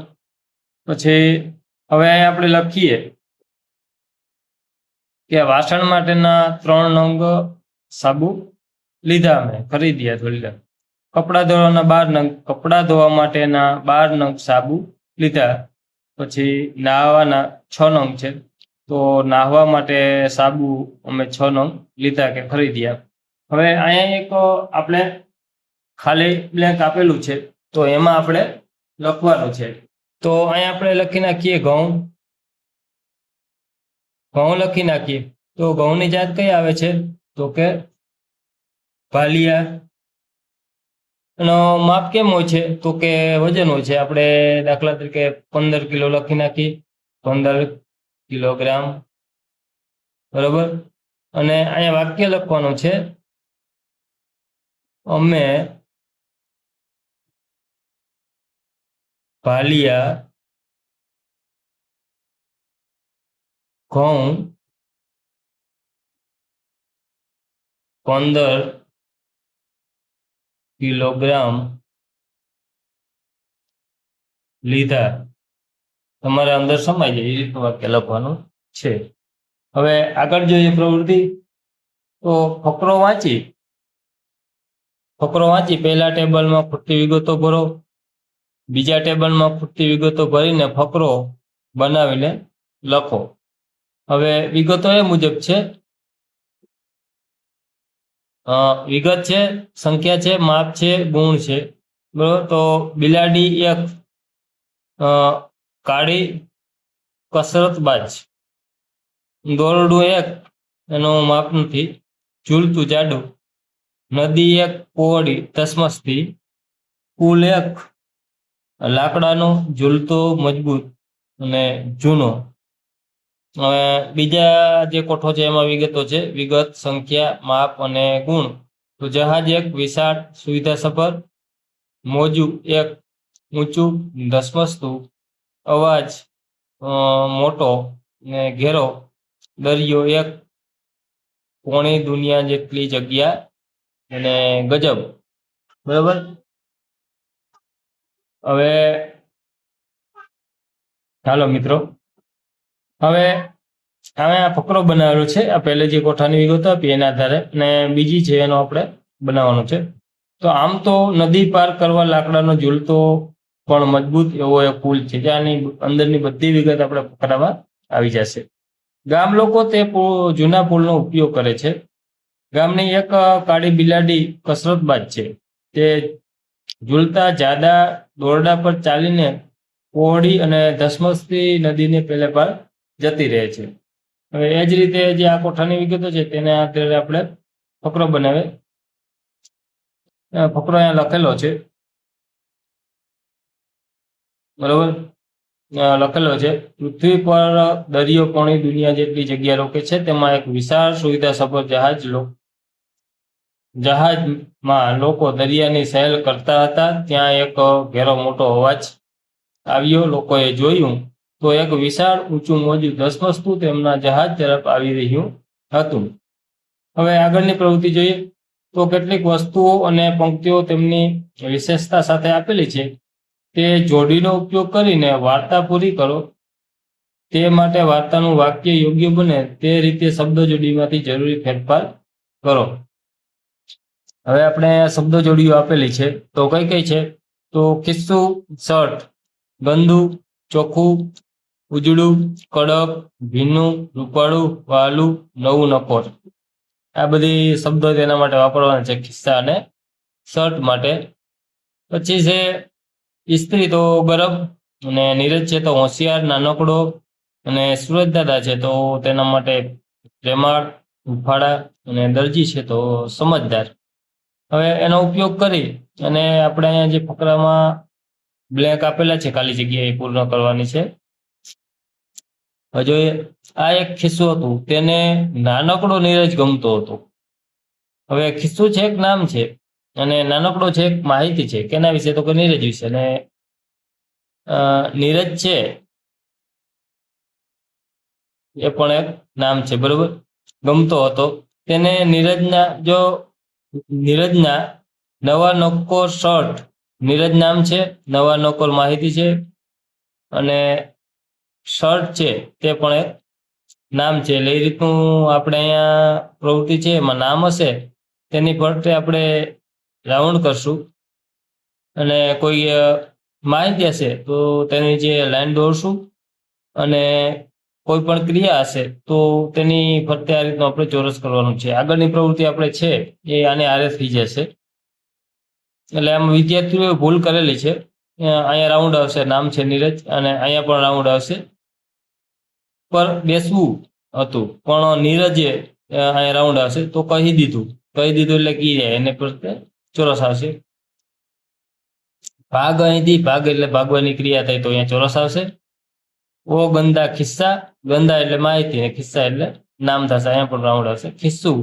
પછી હવે અહીં આપણે લખીએ કે વાસણ માટેના 3 નંગ સાબુ લીધા, અમે ખરીદ્યા તો લીધા. કપડાં ધોવાના 12 નંગ, કપડાં ધોવા માટેના 12 નંગ સાબુ લીધા. પછી નાહવાના 6 નંગ છે. તો નાહવા માટે સાબુ અમે 6 નંગ લીધા કે ખરીદ્યા. હવે અહીંયા એક આપણે ખાલી બ્લેન્ક આપેલું છે, તો એમાં આપણે લખવાનું છે. તો અહીંયા આપણે લખી નાખીએ ઘઉં લખી નાખીએ. તો ઘઉંની જાત કઈ આવે છે? તો કે ભાલિયા. એનો માપ કેમ હોય છે? તો કે વજન હોય છે. આપણે દાખલા તરીકે 15 કિલો લખી નાખીએ, 15 કિલોગ્રામ, બરોબર. અને અહીંયા વાક્ય લખવાનું છે, અમે ભાલિયા ઘઉં 15 કિલોગ્રામ લીધા. તમારે અંદર સમાઈ જાય એ રીતનું વાક્ય લખવાનું છે. હવે આગળ જોઈએ પ્રવૃત્તિ. તો ફકરો વાંચી પહેલા ટેબલમાં ખૂટતી વિગતો ભરો, બીજા ટેબલમાં ખૂટતી વિગતો ભરીને ફકરો બનાવીને લખો. હવે વિગતો એ મુજબ છે, વિગત છે, સંખ્યા છે, માપ છે, ગુણ છે, બરોબર. તો બિલાડી એક કાળી કસરતબાજ, દોરડું એક એનું માપ નથી, ઝૂલતું જાડું, નદી એક પહોળી ધસમસતી, પુલ એક લાકડાનો ઝૂલતો મજબૂત અને જૂનો. બીજા જે કોઠો છે એમાં વિગતો છે, વિગત, સંખ્યા, માપ અને ગુણ. તો જહાજ એક વિશાળ સુવિધાસભર, મોજું એક ઊંચું ધસમસતું, અવાજ મોટો ને ઘેરો, દરિયો એક પોણી દુનિયા જેટલી જગ્યા અને ગજબ, બરાબર. હવે ચાલો મિત્રો, હવે આ ફકરો બનાવેલો છે. આ પહેલે જે કોઠાની વિગતો આપી એના આધારે, અને બીજી છે એનો આપણે બનાવવાનો છે. તો આમ તો નદી પાર કરવા લાકડાનો ઝૂલતો પણ મજબૂત એવો એક પુલ છે, જ્યાંની અંદરની બધી વિગત આપણે ફકરામાં આવી જશે. ગામ લોકો તે જૂના પુલનો ઉપયોગ કરે છે. ગામની એક કાળી બિલાડી કસરતબાજ છે, તે ઝૂલતા જાડા દોરડા પર ચાલીને પહોળી અને ધસમસતી નદીને પેલે પાર જતી રહે છે. હવે એ જ રીતે જે આ કોઠાની વિગતો છે તેના આધારે આપણે ફકરો બનાવે. ફકરો અહીંયા લખેલો છે, બરોબર. લખેલો છે, પૃથ્વી પર દરિયો પોણી દુનિયા જેટલી જગ્યા રોકે છે, તેમાં એક વિશાળ સુવિધાસભર જહાજમાં લોકો દરિયાની સહેલ કરતા હતા. ત્યાં એક ઘેરો મોટો અવાજ આવ્યો. લોકોએ જોયું તો એક વિશાળ ઊંચું મોજું ધસમસતું તેમના જહાજ તરફ આવી રહ્યું હતું. હવે આગળની પ્રવૃત્તિ જોઈએ. તો કેટલીક વસ્તુઓ અને પંક્તિઓ તેમની વિશેષતા સાથે આપેલી છે, તે જોડીનો ઉપયોગ કરીને વાર્તા પૂરી કરો. તે માટે વાર્તાનું વાક્ય યોગ્ય બને તે રીતે શબ્દ જોડીમાંથી જરૂરી ફેરફાર કરો. હવે આપણે શબ્દ જોડીઓ આપેલી છે, તો કઈ કઈ છે? તો ખિસ્સું, શર્ટ, ગંદુ, ચોખ્ખું, ઉજળું, કડક, ભીનું, રૂપાળું, વાલું, નવું, નકોર. આ બધી શબ્દો તેના માટે વાપરવાના છે, ખિસ્સા અને શર્ટ માટે. પછી છે ઇસ્ત્રી, તો ગરમ, અને નીરજ છે તો હોશિયાર, નાનકડો, અને સુરજ દાદા છે તો તેના માટે પ્રેમાળ, હુંફાળા, અને દરજી છે તો સમજદાર. હવે એનો ઉપયોગ કરી અને આપણે અહીંયા જે ફકરામાં બ્લેન્ક આપેલા છે, ખાલી જગ્યા એ પૂર્ણ કરવાની છે. હજુ આ એક ખિસ્સું હતું, તેને નાનકડો નીરજ ગમતો હતો. હવે ખિસ્સું છે એક નામ છે, અને નાનકડો છે એક માહિતી છે. કેના વિશે? તો કે નીરજ વિશે. અને નીરજ છે એ પણ એક નામ છે, બરોબર. ગમતો હતો તેને. નીરજના નવા નકોર શર્ટ, નીરજ નામ છે, નવા નકોર માહિતી છે, અને શર્ટ છે તે પણ એક નામ છે. એટલે એ રીતનું આપણે અહીંયા પ્રવૃત્તિ છે એમાં નામ હશે તેની ફરતે આપણે રાઉન્ડ કરશું, અને કોઈ માહિતી હશે તો તેની જે લાઈન દોરશું, અને કોઈ પણ ક્રિયા હશે તો તેની ફરતે આ રીતનું આપણે ચોરસ કરવાનું છે. આગળની પ્રવૃત્તિ આપણે છે એ આને આરે થઈ જશે. એટલે આમ વિદ્યાર્થીઓએ ભૂલ કરેલી છે. અહીંયા રાઉન્ડ આવશે, નામ છે નીરજ, અને અહીંયા પણ રાઉન્ડ આવશે. પર બેસવું હતું પણ નીરજે અહીંયા રાઉન્ડ આવશે તો કહી દીધું એટલે ક્રિયા, એને પ્રત્યે ચોરસ આવશે. ભાગ અહીંથી ભાગ એટલે ભાગવાની ક્રિયા થઈ તો અહીંયા ચોરસ આવશે. ઓ ગંદા ખિસ્સા, ગંદા એટલે માહિતી ને ખિસ્સા એટલે નામ થશે, અહીંયા પણ રાઉન્ડ આવશે. ખિસ્સું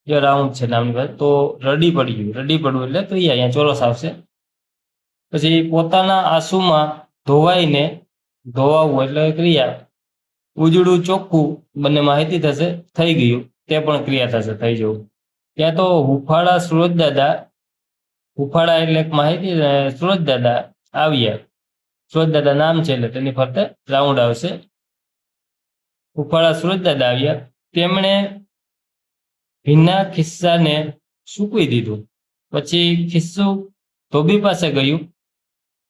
જે રાઉન્ડ છે નામની પાસે, તો રડી પડ્યું, રડી પડવું એટલે ક્રિયા, અહીંયા ચોરસ આવશે. પછી પોતાના આંસુમાં ધોવાઈને ધોવાવું એટલે ક્રિયા. ઉજળું ચોખ્ખું બંને માહિતી થશે, થઈ ગયું તે પણ ક્રિયા થશે, થઈ જવું. ત્યાં તો હુફાળા સુરજ દાદા, હુફાળા એટલે માહિતી, સુરજ દાદા આવ્યા, સુરજ દાદા નામ છે એટલે તેની ફરતે રાઉન્ડ આવશે. હુફાળા સુરજ દાદા આવ્યા, તેમણે ભીના ખિસ્સાને સૂકવી દીધું. પછી ખિસ્સું ધોબી પાસે ગયું,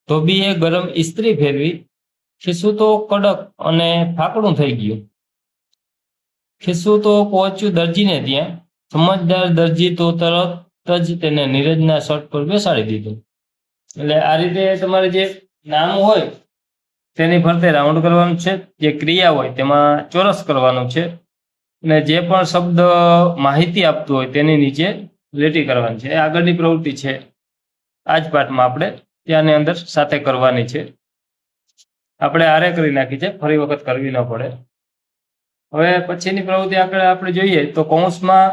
ધોબીએ ગરમ ઇસ્ત્રી ફેરવી, ખિસ્સું તો કડક અને ફાકડું થઈ ગયું. ખિસ્સું તો પહોંચ્યું દરજીને ત્યાં, સમજદાર દરજી તો તરત જ તેને નીરજના શર્ટ પર બેસાડી દીધું. એટલે આ રીતે તમારે જે નામ હોય તેની ફરતે રાઉન્ડ કરવાનું છે, જે ક્રિયા હોય તેમાં ચોરસ કરવાનું છે, અને જે પણ શબ્દ માહિતી આપતું હોય તેની નીચે લીટી કરવાની છે. આગળની પ્રવૃત્તિ છે આ જ પાઠમાં આપણે ત્યાંની અંદર સાથે કરવાની છે. આપણે આરે કરી નાખી છે, ફરી વખત કરવી ન પડે. હવે પછીની પ્રવૃત્તિ આપણે જોઈએ તો કૌંસમાં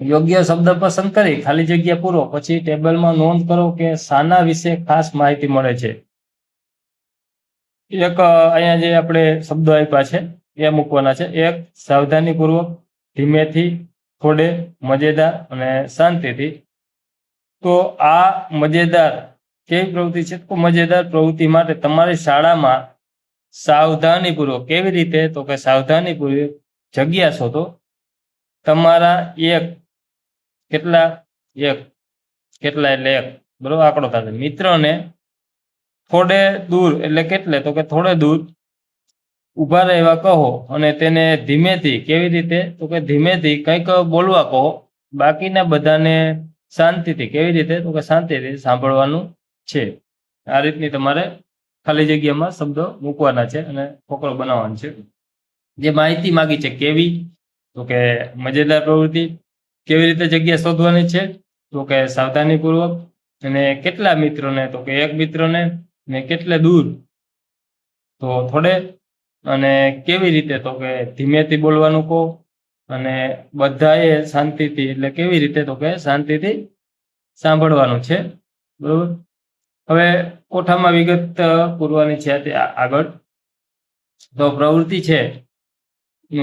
યોગ્ય શબ્દ પસંદ કરી ખાલી જગ્યા પૂરો, પછી ટેબલમાં નોંધ કરો કે શાના વિશે ખાસ માહિતી મળે છે. એક અહીંયા જે આપણે શબ્દો આપ્યા છે એ મૂકવાના છે. એક સાવધાનીપૂર્વક, ધીમેથી, થોડે, મજેદાર અને શાંતિથી. તો આ મજેદાર કેવી પ્રવૃત્તિ છે? તો મજેદાર પ્રવૃત્તિ માટે તમારી શાળામાં સાવધાનીપૂર્વક કેવી રીતે? તો કે સાવધાનીપૂર્વક જગ્યા શોધો. તમારા એક કેટલા, એક કેટલા એટલે એક, બરોબર, આંકડો થશે. મિત્રને થોડે દૂર એટલે કેટલે? તો કે થોડે દૂર ઊભા રહેવા કહો, અને તેને ધીમેથી કેવી રીતે? તો કે ધીમેથી કંઈક બોલવા કહો. બાકીના બધાને શાંતિથી કેવી રીતે? તો કે શાંતિથી સાંભળવાનું છે. આ રીતની તમારે ખાલી જગ્યામાં શબ્દો મૂકવાના છે અને ફકરો બનાવવાનો છે. જે માહિતી માગી છે કેવી? તો કે મજેદાર પ્રવૃત્તિ. કેવી રીતે જગ્યા શોધવાની છે? તો કે સાવધાનીપૂર્વક. અને કેટલા મિત્રોને? તો કે એક મિત્રને. ને કેટલે દૂર? તો થોડે. અને કેવી રીતે? તો કે ધીમેથી બોલવાનું કહો. અને બધાએ શાંતિથી એટલે કેવી રીતે? તો કે શાંતિથી સાંભળવાનું છે, બરોબર. હવે કોઠામાં વિગત પૂરવાની છે તે આગળ. તો પ્રવૃત્તિ છે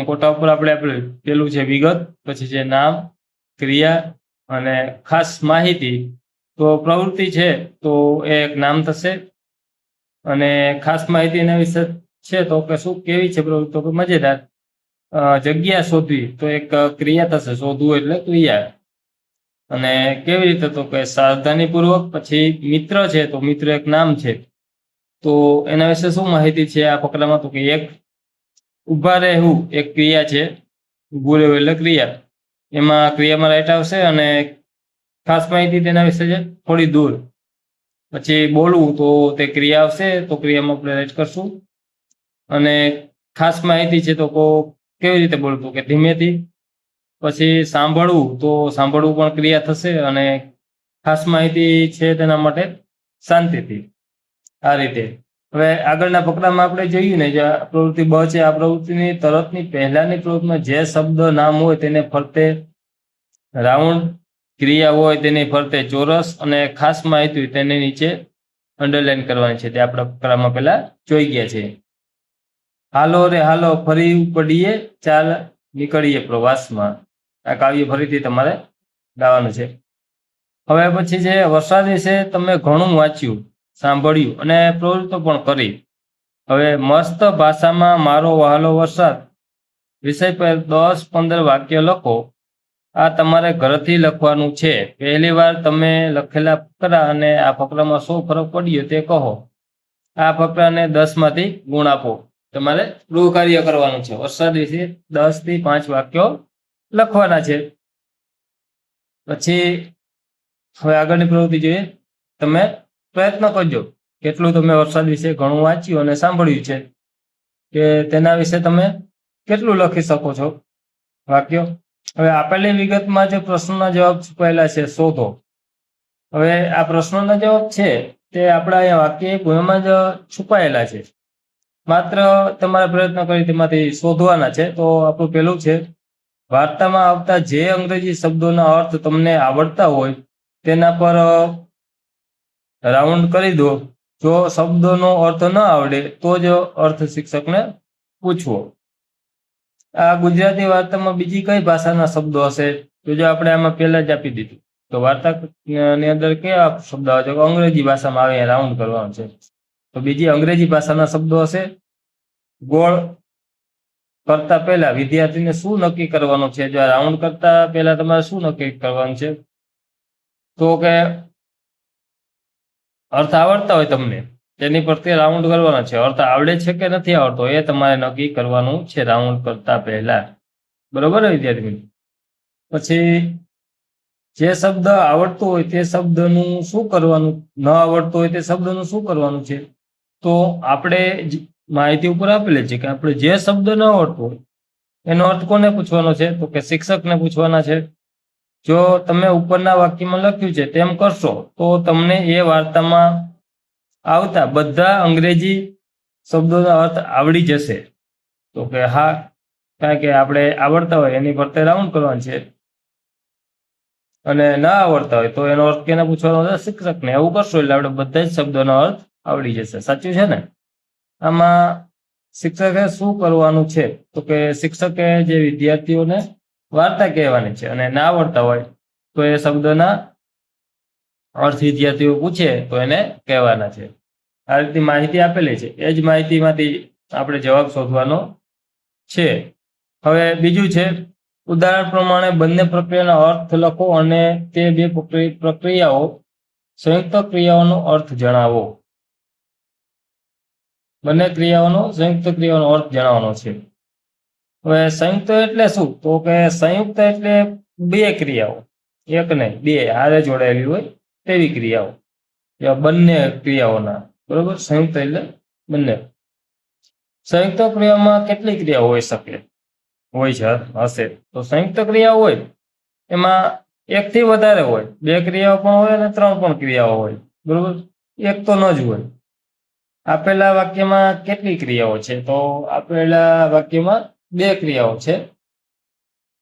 કોઠા ઉપર આપણે પેલું છે વિગત, પછી છે નામ, ક્રિયા અને ખાસ માહિતી. તો પ્રવૃત્તિ છે તો એક નામ થશે, અને ખાસ માહિતી એના વિશે છે તો કે શું, કેવી છે પ્રવૃત્તિ? તો કે મજેદાર. જગ્યા શોધવી તો એક ક્રિયા થશે, શોધવું એટલે ક્રિયા. અને કેવી રીતે? તો કે સાવધાનીપૂર્વક. પછી મિત્ર છે તો મિત્ર એક નામ છે, તો એના વિશે શું માહિતી છે આ ફકરામાં? તો કે એક ઊભા રહેવું એક ક્રિયા છે, ઊભું રહેવું એટલે ક્રિયા, એમાં ક્રિયામાં રાઈટ આવશે. અને ખાસ માહિતી તેના વિશે છે થોડી દૂર. પછી બોલવું તો તે ક્રિયા આવશે, તો ક્રિયામાં આપણે રાઈટ કરશું. અને ખાસ માહિતી છે તો કેવી રીતે બોલવું? કે ધીમેથી. પછી સાંભળવું તો સાંભળવું પણ ક્રિયા થશે, અને ખાસ માહિતી છે તેના માટે શાંતિથી. આ રીતે હવે આગળના ફકરામાં આપણે જોઈએ ને, જે પ્રવૃત્તિ બ છે, આ પ્રવૃત્તિની તરતની પહેલાની પ્રવૃત્તિમાં જે શબ્દ નામ હોય તેને ફરતે રાઉન્ડ, ક્રિયા હોય તેની ફરતે ચોરસ, અને ખાસ માહિતી હોય તેની નીચે અંડરલાઈન કરવાની છે. તે આપણા ફકરામાં પહેલા જોઈ ગયા છે. હાલો રે હાલો ફરી પડીએ, ચાલ નીકળીએ પ્રવાસમાં. આ કાવ્ય ફરીથી તમારે ગાવાનું છે. હવે પછી છે વરસાદ વિશે તમે ઘણું વાંચ્યું, સાંભળ્યું અને પ્રવૃત્તિ પણ કરી. હવે મસ્ત ભાષામાં મારો વહાલો વરસાદ વિષય પર 10-15 વાક્ય લખો. આ તમારે ઘરથી લખવાનું છે. પહેલી વાર તમે લખેલા ફકરા અને આ ફકરામાં શું ફરક પડ્યો તે કહો. આ ફકરાને 10 માંથી ગુણ આપો. તમારે ગૃહ કાર્ય કરવાનું છે. વરસાદ વિશે 10 થી 5 વાક્યો લખવાના છે. પછી હવે આગળની પ્રવૃત્તિ જોઈએ. તમે પ્રયત્ન કરજો કેટલું તમે વરસાદ વિશે ઘણું વાંચ્યું અને સાંભળ્યું છે કે તેના વિશે તમે કેટલું લખી શકો છો વાક્યો. હવે આપેલી વિગતમાં જે પ્રશ્નોના જવાબ છુપાયેલા છે શોધો. હવે આ પ્રશ્નોના જવાબ છે તે આપણા અહીંયા વાક્ય ગુણમાં જ છુપાયેલા છે. માત્ર તમારે પ્રયત્ન કરી તેમાંથી શોધવાના છે. તો આપણું પહેલું છે, વાર્તામાં આવતા જે અંગ્રેજી શબ્દોના અર્થ તમને આવડતા હોય તેના પર રાઉન્ડ કરી દો. જો શબ્દોનો અર્થ ન આવડે તો જ અર્થ શિક્ષકને પૂછવો. આ ગુજરાતી વાર્તામાં બીજી કઈ ભાષાના શબ્દો હશે? તો જો આપણે આમાં પહેલા જ આપી દીધું તો વાર્તાની અંદર કેવા શબ્દ આવે છે? અંગ્રેજી ભાષામાં આવે, રાઉન્ડ કરવાનું છે. તો બીજી અંગ્રેજી ભાષાના શબ્દો હશે. ગોળ કરતા પહેલા વિદ્યાર્થીને શું નક્કી કરવાનું છે? જો રાઉન્ડ કરતા પહેલા તમારે શું નક્કી કરવાનું છે? તો કે અર્થ આવડતા હોય તમને તેની પરથી રાઉન્ડ કરવાનો છે. અર્થ આવડે છે કે નથી આવડતો એ તમારે નક્કી કરવાનું છે રાઉન્ડ કરતા પહેલા. બરોબર વિદ્યાર્થી મિત્રો? પછી જે શબ્દ આવડતો હોય તે શબ્દનું શું કરવાનું, ન આવડતો હોય તે શબ્દનું શું કરવાનું છે? તો આપણે માહિતી ઉપર આપેલી છે કે આપણે જે શબ્દ ન આવડતો હોય એનો અર્થ કોને પૂછવાનો છે? તો કે શિક્ષકને પૂછવાના છે. જો તમે ઉપરના વાક્યમાં લખ્યું છે તેમ કરશો તો તમને એ વાર્તામાં આવતા બધા અંગ્રેજી શબ્દોના અર્થ આવડી જશે. તો કે હા, કારણ કે આપણે આવડતા હોય એની પર રાઉન્ડ કરવાનું છે અને ના આવડતા હોય તો એનો અર્થ કેને પૂછવાનો છે? શિક્ષકને. એવું કરશો એટલે આપણે બધા જ શબ્દોનો અર્થ આવડી જશે. સાચું છે ને? આમાં શિક્ષકે શું કરવાનું છે? તો કે શિક્ષકે જે વિદ્યાર્થીઓને વાર્તા કહેવાની છે અને ના આવડતા હોય તો એ શબ્દોના અર્થ વિદ્યાર્થીઓ પૂછે તો એને કહેવાના છે. આ રીતે માહિતી આપેલી છે. એ જ માહિતીમાંથી આપણે જવાબ શોધવાનો છે. હવે બીજું છે, ઉદાહરણ પ્રમાણે બંને પ્રક્રિયાનો અર્થ લખો અને તે બે પ્રક્રિયાઓ સંયુક્ત ક્રિયાઓનો અર્થ જણાવો. બંને ક્રિયાઓનો સંયુક્ત ક્રિયાઓનો અર્થ જણાવવાનો છે. હવે સંયુક્ત એટલે શું? તો કે સંયુક્ત એટલે બે ક્રિયાઓ, એક નહીં બે હારે જોડાયેલી હોય તેવી ક્રિયાઓ, બંને ક્રિયાઓના. બરોબર? સંયુક્ત એટલે બંને. સંયુક્ત ક્રિયામાં કેટલી ક્રિયાઓ હોઈ શકે? હોય છે હશે. તો સંયુક્ત ક્રિયાઓ હોય એમાં એક થી વધારે હોય, બે ક્રિયાઓ પણ હોય અને ત્રણ પણ ક્રિયાઓ હોય. બરોબર? એક તો ન જ હોય. આપેલા વાક્યમાં કેટલી ક્રિયાઓ છે? તો આપેલા વાક્યમાં બે ક્રિયાઓ છે.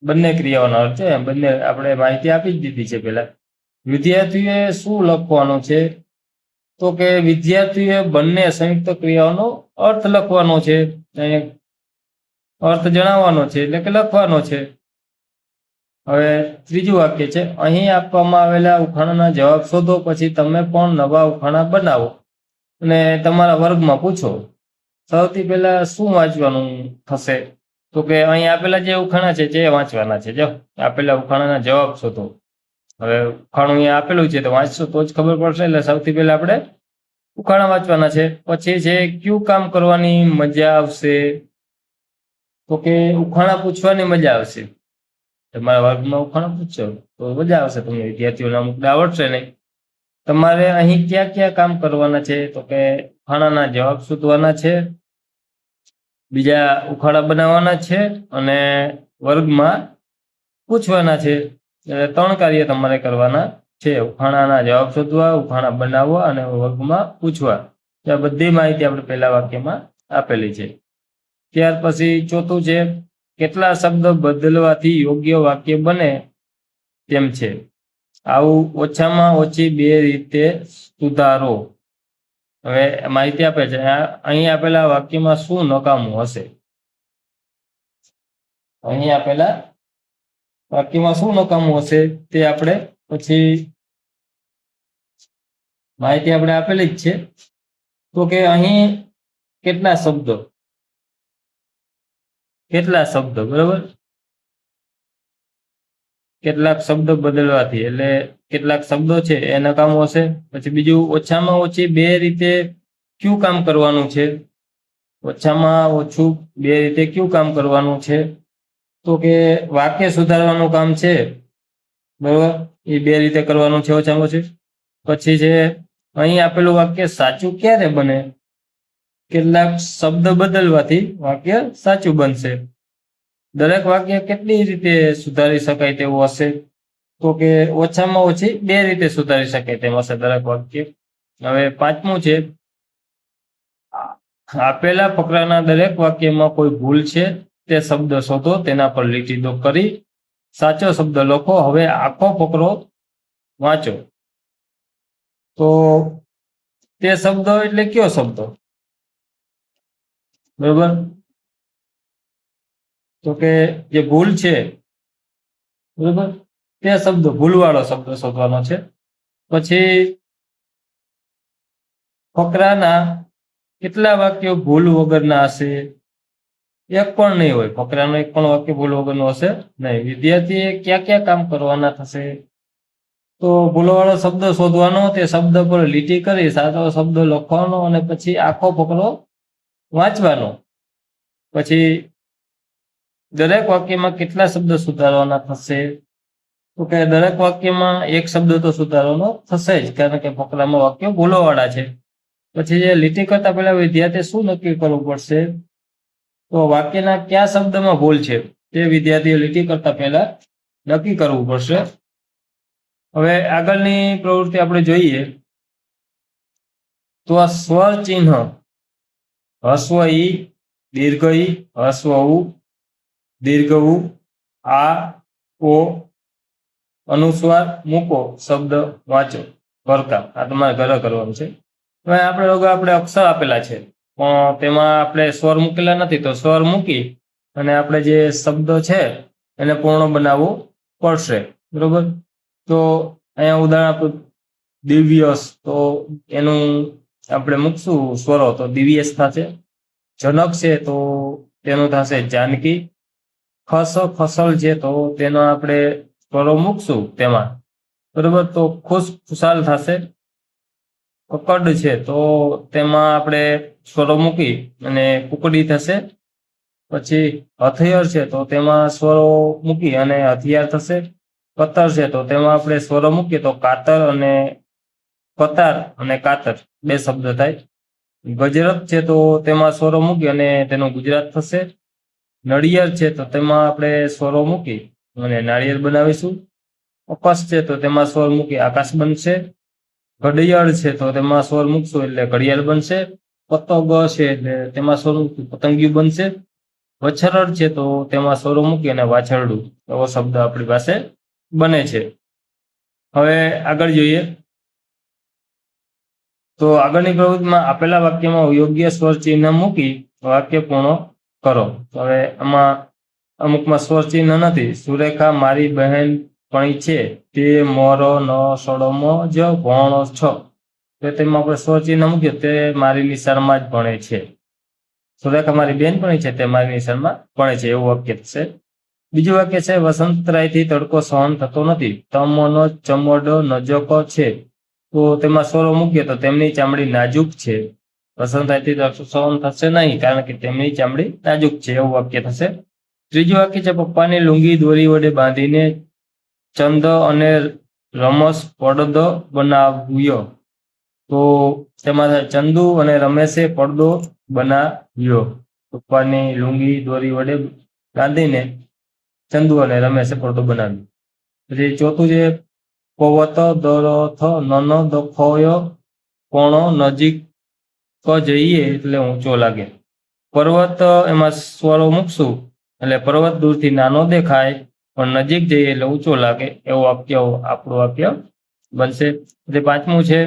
બંને ક્રિયાઓનો અર્થ છે. બંને આપણે માહિતી આપી જ દીધી છે પહેલા. વિદ્યાર્થીએ શું લખવાનું છે? તો કે વિદ્યાર્થીએ બંને સંયુક્ત ક્રિયાઓનો અર્થ લખવાનો છે, અર્થ જણાવવાનો છે એટલે કે લખવાનો છે. હવે ત્રીજું વાક્ય છે, અહીં આપવામાં આવેલા ઉખાણાના જવાબ શોધો, પછી તમે પણ નવા ઉખાણા બનાવો અને તમારા વર્ગમાં પૂછો. સૌથી પહેલા શું વાંચવાનું થશે? તો કે અહીં આપેલા જે ઉખાણા છે તે વાંચવાના છે. જો આપેલા ઉખાણાના જવાબ શોધો. હવે ઉખાણું અહીંયા આપેલું છે તો વાંચશો તો જ ખબર પડશે. એટલે સૌથી પહેલા આપણે ઉખાણા વાંચવાના છે. પછી છે કયું કામ કરવાની મજા આવશે? તો કે ઉખાણા પૂછવાની મજા આવશે. તમારા વર્ગમાં ઉખાણા પૂછશો તો મજા આવશે. તમને વિદ્યાર્થીઓને અમુક આવડશે નહીં. તમારે અહીં ક્યાં ક્યાં કામ કરવાના છે? તો કે ઉખાણાના જવાબ શોધવાના છે, બીજા ઉખાણા બનાવવાના છે અને વર્ગમાં પૂછવાના છે. ત્રણ કાર્ય તમારે કરવાના છે: ઉખાણાના જવાબ શોધવા, ઉખાણા બનાવવા અને વર્ગમાં પૂછવા. આ બધી માહિતી આપણે પહેલા વાક્યમાં આપેલી છે. ત્યાર પછી ચોથું છે, કેટલા શબ્દ બદલવાથી યોગ્ય વાક્ય બને તેમ છે? આવું ઓછામાં ઓછી બે રીતે સુધારો. હવે માહિતી આપે છે અહીં આપેલા વાક્યમાં શું નકામું હશે? અહીં આપેલા વાક્યમાં શું નકામું હશે તે આપણે પછી માહિતી આપણે આપેલી જ છે. તો કે અહીં કેટલા શબ્દો બરોબર, કેટલાક શબ્દો બદલવાથી એટલે કેટલાક શબ્દો છે એ નકામું હશે. પછી બીજું, ઓછામાં ઓછી બે રીતે કયું કામ કરવાનું છે? ઓછામાં ઓછું બે રીતે કયું કામ કરવાનું છે? તો કે વાક્ય સુધારવાનું કામ છે, બરોબર, એ બે રીતે કરવાનું છે ઓછામાં ઓછું. પછી છે અહીં આપેલું વાક્ય સાચું ક્યારે બને? કેટલાક શબ્દ બદલવાથી વાક્ય સાચું બનશે. દરેક વાક્ય કેટલી રીતે સુધારી શકાય તેવું હશે? તો કે ઓછામાં ઓછી બે રીતે સુધારી શકાય તેમ હશે દરેક વાક્ય. હવે પાંચમું છે, આપેલા ફકરાના દરેક વાક્યમાં કોઈ ભૂલ છે તે શબ્દ શોધો, તેના પર લીટી દો કરી સાચો શબ્દ લખો. હવે આખો ફકરો વાંચો. તો તે શબ્દ એટલે કયો શબ્દ? બરોબર, તો કે જે ભૂલ છે, બરોબર, તે શબ્દ, ભૂલવાળો શબ્દ શોધવાનો છે. પછી ફકરાના કેટલા વાક્યો ભૂલ વગરના હશે? એક પણ નહીં હોય. ફકરાનું એક પણ વાક્ય ભૂલ વગરનું હશે નહીં. વિદ્યાર્થીએ ક્યાં ક્યાં કામ કરવાના થશે? તો ભૂલવાળો શબ્દ શોધવાનો, તે શબ્દ પર લીટી કરી સાચો શબ્દ લખવાનો અને પછી આખો ફકરો વાંચવાનો. પછી દરેક વાક્યમાં કેટલા શબ્દ સુધારવાના થશે? તો કે દરેક વાક્યમાં એક શબ્દ તો સુધારવાનો થશે જ, કારણ કે ફકરામાં વાક્યો ભૂલોવાળા છે. પછી જે લીટી કરતા પહેલા વિદ્યાર્થીએ શું નક્કી કરવું પડશે? તો વાક્યના કયા શબ્દમાં ભૂલ છે તે વિદ્યાર્થીએ લીટી કરતા પહેલા નક્કી કરવું પડશે. હવે આગળની પ્રવૃત્તિ આપણે જોઈએ તો આ સ્વર ચિહ્ન હસ્વ ઈ, દીર્ઘ ઈ, હસ્વ ઉ, દીર્ઘ ઉ, આ, ઓ, અનુસ્વાર મૂકો, શબ્દ વાંચો. ઘરકામ આ તમારે ઘરે કરવાનું છે. હવે આપણે અક્ષર આપેલા છે પણ તેમાં આપણે સ્વર મૂકેલા નથી, તો સ્વર મૂકી અને આપણે જે શબ્દ છે એને પૂર્ણ બનાવવું પડશે. બરોબર, તો અહીંયા ઉદાહરણ આપણું દિવ્યસ, તો એનું આપણે મૂકશું સ્વરો, તો દિવ્યસ થશે. જનક છે તો તેનું થશે જાનકી. ખસલ છે તો તેનો આપણે સ્વરો મૂકશું તેમાં. બરોબર, તો ખુશાલ થશે. કકડ છે તો તેમાં આપણે સ્વરો મૂકી અને કુકડી થશે. પછી હથિયાર છે તો તેમાં સ્વરો મૂકી અને હથિયાર થશે. કતર છે તો તેમાં આપણે સ્વરો મૂકીએ તો કાતર અને કતાર અને કાતર બે શબ્દ થાય. ગજરાત છે તો તેમાં સ્વરો મૂકી અને તેનું ગુજરાત થશે. નળિયેર છે તો તેમાં આપણે સ્વરો મૂકી અને નાળિયેર બનાવીશું. આકાશ છે તો તેમાં સ્વર મૂકી આકાશ બનશે. ઘડિયાળ છે તો તેમાં સ્વર મૂકશું એટલે ઘડિયાળ બનશે. પતંગ છે એટલે તેમાં સ્વર મૂકી પતંગિયું બનશે. વછરડ છે તો તેમાં સ્વરો મૂકી અને વાછરડું, એવો શબ્દ આપણી પાસે બને છે. હવે આગળ જોઈએ તો આગળની પ્રવૃત્તિમાં આપેલા વાક્યમાં યોગ્ય સ્વર ચિહ્ન મૂકી વાક્ય પૂર્ણ કરો. હવે આમાં અમુકમાં સ્વર ચિહ્ન નથી. સુરેખા મારી બહેન પણ છે, તે મોરો ન સડોમો જ ભણો છો, તો તેમાં આપણે સ્વર ચિહ્ન મૂકીએ તે મારી નિશાળમાં જ ભણે છે. સુરેખા મારી બેન પણ છે, તે મારી નિશાળમાં ભણે છે, એવું વાક્ય થશે. બીજું વાક્ય છે વસંતરાયથી તડકો સહન થતો નથી, તમનો ચમડો નજકો છે, તો તેમાં સ્વરો મૂકીએ તો તેમની ચામડી નાજુક છે. વસંતરાયથી તડકો સહન થશે નહીં, કારણ કે તેમની ચામડી નાજુક છે, એવું વાક્ય થશે. ત્રીજું વાક્ય છે પપ્પાની લુંગી દોરી વડે બાંધીને ચંદ અને રમસ પડદો બનાવ્યો, તો તેમાં ચંદુ અને રમેશે પડદો બનાવ્યો. પપ્પાની લુંગી દોરી વડે બાંધીને ચંદુ અને રમેશે પડદો બનાવ્યો. પછી ચોથું છે પવત દરથ નન દખોયો કોણો નજીક જઈએ એટલે ઊંચો લાગે. પર્વત એમાં સ્વરો મૂકશું એટલે પર્વત દૂરથી નાનો દેખાય પણ નજીક જઈએ એટલે ઊંચો લાગે, એવું વાક્ય આપણું વાક્ય બનશે. એટલે પાંચમું છે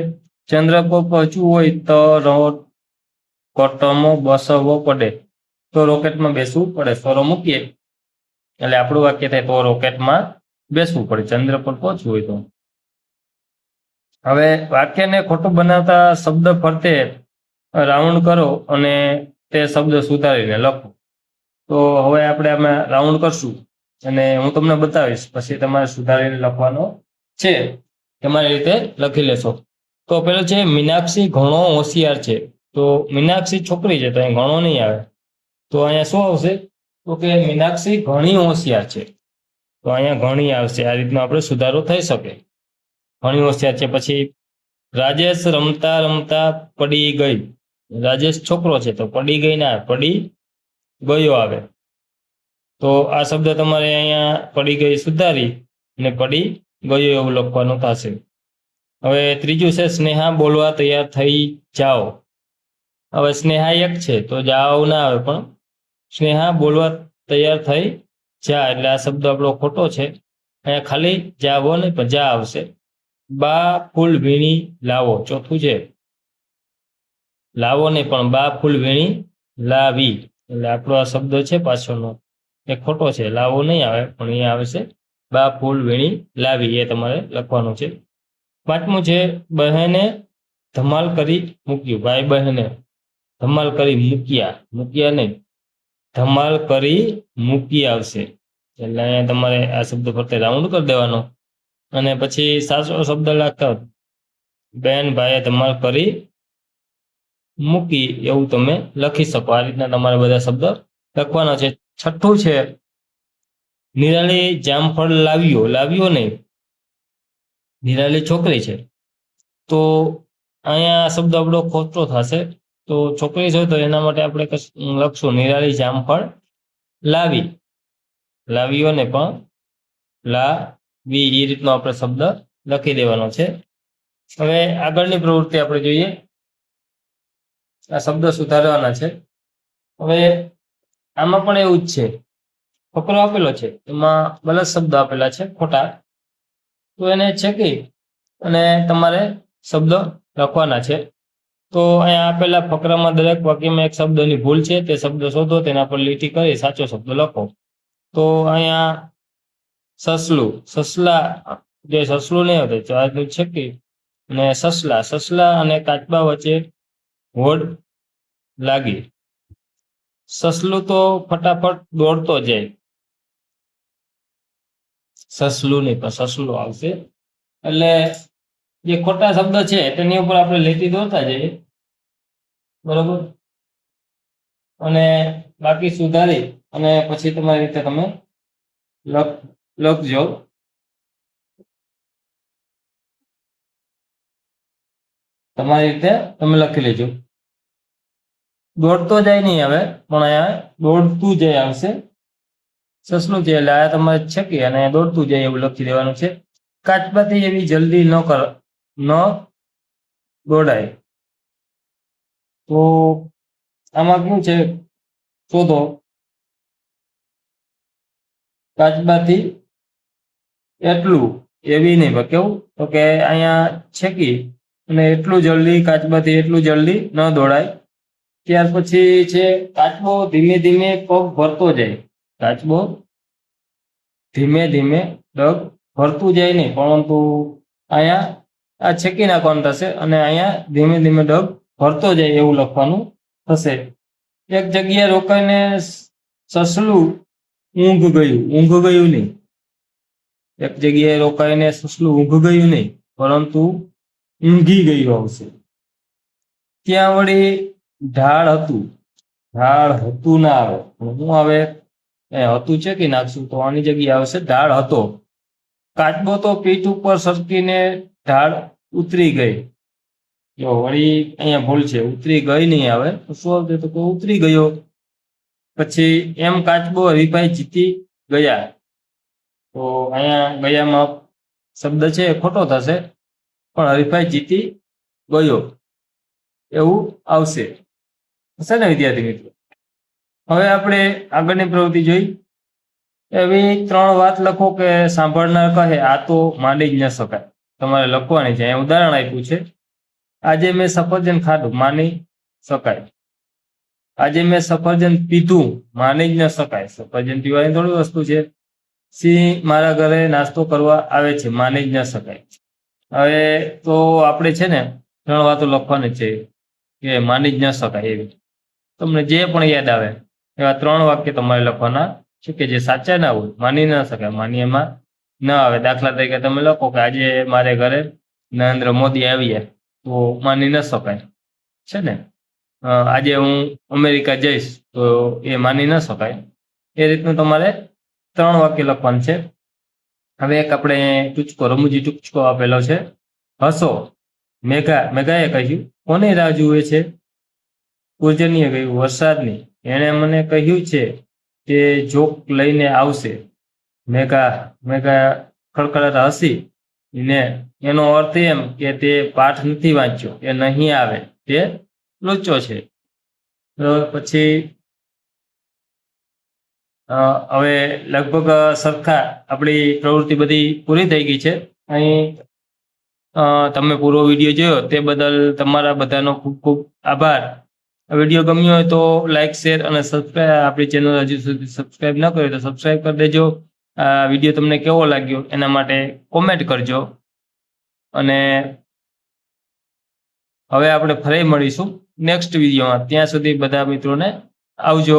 ચંદ્ર પર પહોંચવું હોય તો કોટમો બસવો પડે, તો રોકેટમાં બેસવું પડે. સ્વરો મૂકીએ એટલે આપણું વાક્ય થાય તો રોકેટમાં બેસવું પડે, ચંદ્ર પર પહોંચવું હોય તો. હવે વાક્યને ખોટું બનાવતા શબ્દ ફરતે રાઉન્ડ કરો અને તે શબ્દ સુધારીને લખો. તો હવે આપણે આમાં રાઉન્ડ કરશું અને હું તમને બતાવીશ, પછી તમારે સુધારીને લખવાનો છે, તમારી રીતે લખી લેશો. તો પેલો છે મીનાક્ષી ઘણો હોશિયાર છે, તો મીનાક્ષી છોકરી છે તો અહીં ઘણો નહીં આવે, તો અહીંયા શું આવશે? તો કે મીનાક્ષી ઘણી હોશિયાર છે, તો અહીંયા ઘણી આવશે. આ રીતનો આપણે સુધારો થઈ શકે, ઘણી હોશિયાર છે. પછી રાજેશ રમતા રમતા પડી ગઈ. રાજેશ છોકરો છે તો પડી ગઈ ના, પડી ગયો આવે. તો આ શબ્દ તમારે અહીંયા પડી ગઈ સુધારી અને પડી ગયો એવું લખવાનું થશે. હવે ત્રીજું છે સ્નેહા બોલવા તૈયાર થઈ જાઓ. હવે સ્નેહા એક છે તો જાઓ ના આવે, પણ સ્નેહા બોલવા તૈયાર થઈ જા એટલે આ શબ્દ આપણો ખોટો છે. અહીંયા ખાલી જાવો ને પણ જા આવશે. બા ફૂલ વીણી લાવો, ચોથું છે લાવો નહીં પણ બા ફૂલ વીણી લાવી, એટલે આપણો આ શબ્દ છે પાછળનો એ ખોટો છે, લાવો નહીં આવે પણ અહીંયા આવે છે બા ફૂલ વીણી લાવી, એ તમારે લખવાનું છે. પાંચમું છે બહેને ધમાલ કરી મૂક્યું. ભાઈ બહેને ધમાલ કરી મૂક્યા, મૂક્યા નહીં ધમાલ કરી મૂકી આવશે, એટલે અહીંયા તમારે આ શબ્દ ફરતે રાઉન્ડ કરી દેવાનો. અને પછી સાચો શબ્દ લખતા બેન ભાઈએ ધમાલ કરી મૂકી એવું તમે લખી શકો. આ રીતના તમારે બધા શબ્દ લખવાના છે. છઠ્ઠું છે નિરાલી જામફળ લાવ્યો, લાવ્યો નહીં નિરાલી છોકરી છે, તો અહીંયા શબ્દ આપણો ખોટો થશે. તો છોકરી છે તો એના માટે આપણે લખશું નિરાલી જામફળ લાવી, લાવ્યો ને પણ લાવી, એ રીતનો આપણે શબ્દ લખી દેવાનો છે. હવે આગળની પ્રવૃત્તિ આપણે જોઈએ, આ શબ્દ સુધારવાના છે. હવે આમાં પણ એવું જ છે, ફકરો આપેલો છે એમાં ગલત શબ્દ આપેલા છે ખોટા, તો એને છેકી અને તમારે શબ્દ લખવાના છે. તો અહીંયા આપેલા ફકરામાં દરેક વાક્યમાં એક શબ્દની ભૂલ છે, તે શબ્દ શોધો, તેના પર લીટી કરી સાચો શબ્દ લખો. તો અહીંયા સસલું, સસલા જે સસલું નહીં હતું તો છે કે, અને સસલા, સસલા અને કાચબા વચ્ચે હોડ લાગી. સસલું તો ફટાફટ દોડતો જાય, સસલું નહીં પણ સસલું આવશે. એટલે જે ખોટા શબ્દ છે તેની ઉપર આપણે લીટી દોરતા જઈએ, બરોબર, અને બાકી સુધારી અને પછી તમારી રીતે તમે લખજો. તમારી રીતે તમે લખી લેજો. દોડતો જાય નહીં આવે પણ અહીંયા દોડતું જાય આવશે. સસલું છે એટલે આ તમારે છે કે અને દોડતું જાય એવું લખી દેવાનું છે. કાચબાથી એવી જલ્દી ન દોડાય. તો આમાં શું છે શોધો. કાચબાથી એટલું એવી નહીં, કેવું તો કે અહીંયા છેકી અને એટલું જલ્દી કાચબાથી એટલું જલ્દી ન દોડાય. ત્યાર પછી છે કાચબો ધીમે ધીમે પગ ભરતો જાય. કાચબો ધીમે ધીમે પગ ભરતું જાય નહીં, પરંતુ અહીંયા આ છેકી નાખવાનું થશે અને અહીંયા ધીમે ધીમે ડગ ભરતો જાય એવું લખવાનું થશે. એક જગ્યાએ રોકાઈને સસલું ઊંઘ ગયું, ઊંઘ ગયું નહીં. એક જગ્યાએ રોકાઈને સસલું ઊંઘ ગયું નહીં પરંતુ ઊંઘી ગયું આવશે. ત્યાં વળી ઢાળ હતું, ઢાળ હતું ના આવે, શું આવે? હતું છે કે નાખશું તો આની જગ્યાએ આવશે ઢાળ હતો. કાચબો તો પીઠ ઉપર સરકીને ઢાળ ઉતરી ગઈ. જો વળી અહીંયા ભૂલ છે, ઉતરી ગઈ નહીં આવે તો શું આવશે? તો ઉતરી ગયો. પછી એમ કાચબો હરીફાઈ જીતી ગયા. તો અહીંયા ગયામાં શબ્દ છે એ ખોટો થશે, પણ હરીફાઈ જીતી ગયો એવું આવશે. હશે ને વિદ્યાર્થી મિત્રો? હવે આપણે આગળની પ્રવૃત્તિ જોઈ. એવી 3 વાત લખો કે સાંભળનાર કહે આ તો માની જ ન શકાય. તમારે લખવાની છે. અહીંયા ઉદાહરણ આપ્યું છે, આજે મેં સફરજન ખાધું, માની શકાય. આજે મેં સફરજન પીધું, માની જ ન શકાય. સફરજન પીવાની થોડી વસ્તુ છે. સિંહ મારા ઘરે નાસ્તો કરવા આવે છે, માની જ ન શકાય. હવે તો આપણે છે ને 3 વાતો લખવાની છે કે માની જ ન શકાય એવી. તમને જે પણ યાદ આવે એવા 3 વાક્ય તમારે લખવાના છે કે જે સાચા ના હોય, માની ન શકાય, માની એમાં ન આવે. દાખલા તરીકે તમે લખો કે આજે મારે ઘરે નરેન્દ્ર મોદી આવ્યા, તો માની ન શકાય છે ને. આજે હું અમેરિકા જઈશ તો એ માની ન શકાય. એ રીતનું તમારે 3 વાક્ય લખવાનું છે. હવે એક આપણે ટૂચકો રમૂજી ટૂચકો આપેલો છે. હસો. મેઘાએ કહ્યું, કોની રાહ જુએ છે? પૂજનીએ કહ્યું, વરસાદની. એણે મને કહ્યું છે કે જોક લઈને આવશે. મેઘા ખડખડાટ હસી ને એનો અર્થ એમ કે તે પાઠ નથી વાંચ્યો, એ નહીં આવે, તે લુચ્ચો છે. તો પછી હવે લગભગ સરખા આપણી પ્રવૃત્તિ બધી પૂરી થઈ ગઈ છે. અહીં તમે પૂરો વિડીયો જોયો તે બદલ તમારા બધાનો ખૂબ ખૂબ આભાર. આ વિડીયો ગમ્યો હોય તો લાઈક, શેર અને સબસ્ક્રાઈબ, આપણી ચેનલ હજુ સુધી સબસ્ક્રાઈબ ન કરી તો સબસ્ક્રાઈબ કરી દેજો. આ વિડીયો તમને કેવો લાગ્યો એના માટે કોમેન્ટ કરજો. અને હવે આપણે ફરી મળીશું નેક્સ્ટ વિડીયોમાં. ત્યાં સુધી બધા મિત્રોને આવજો.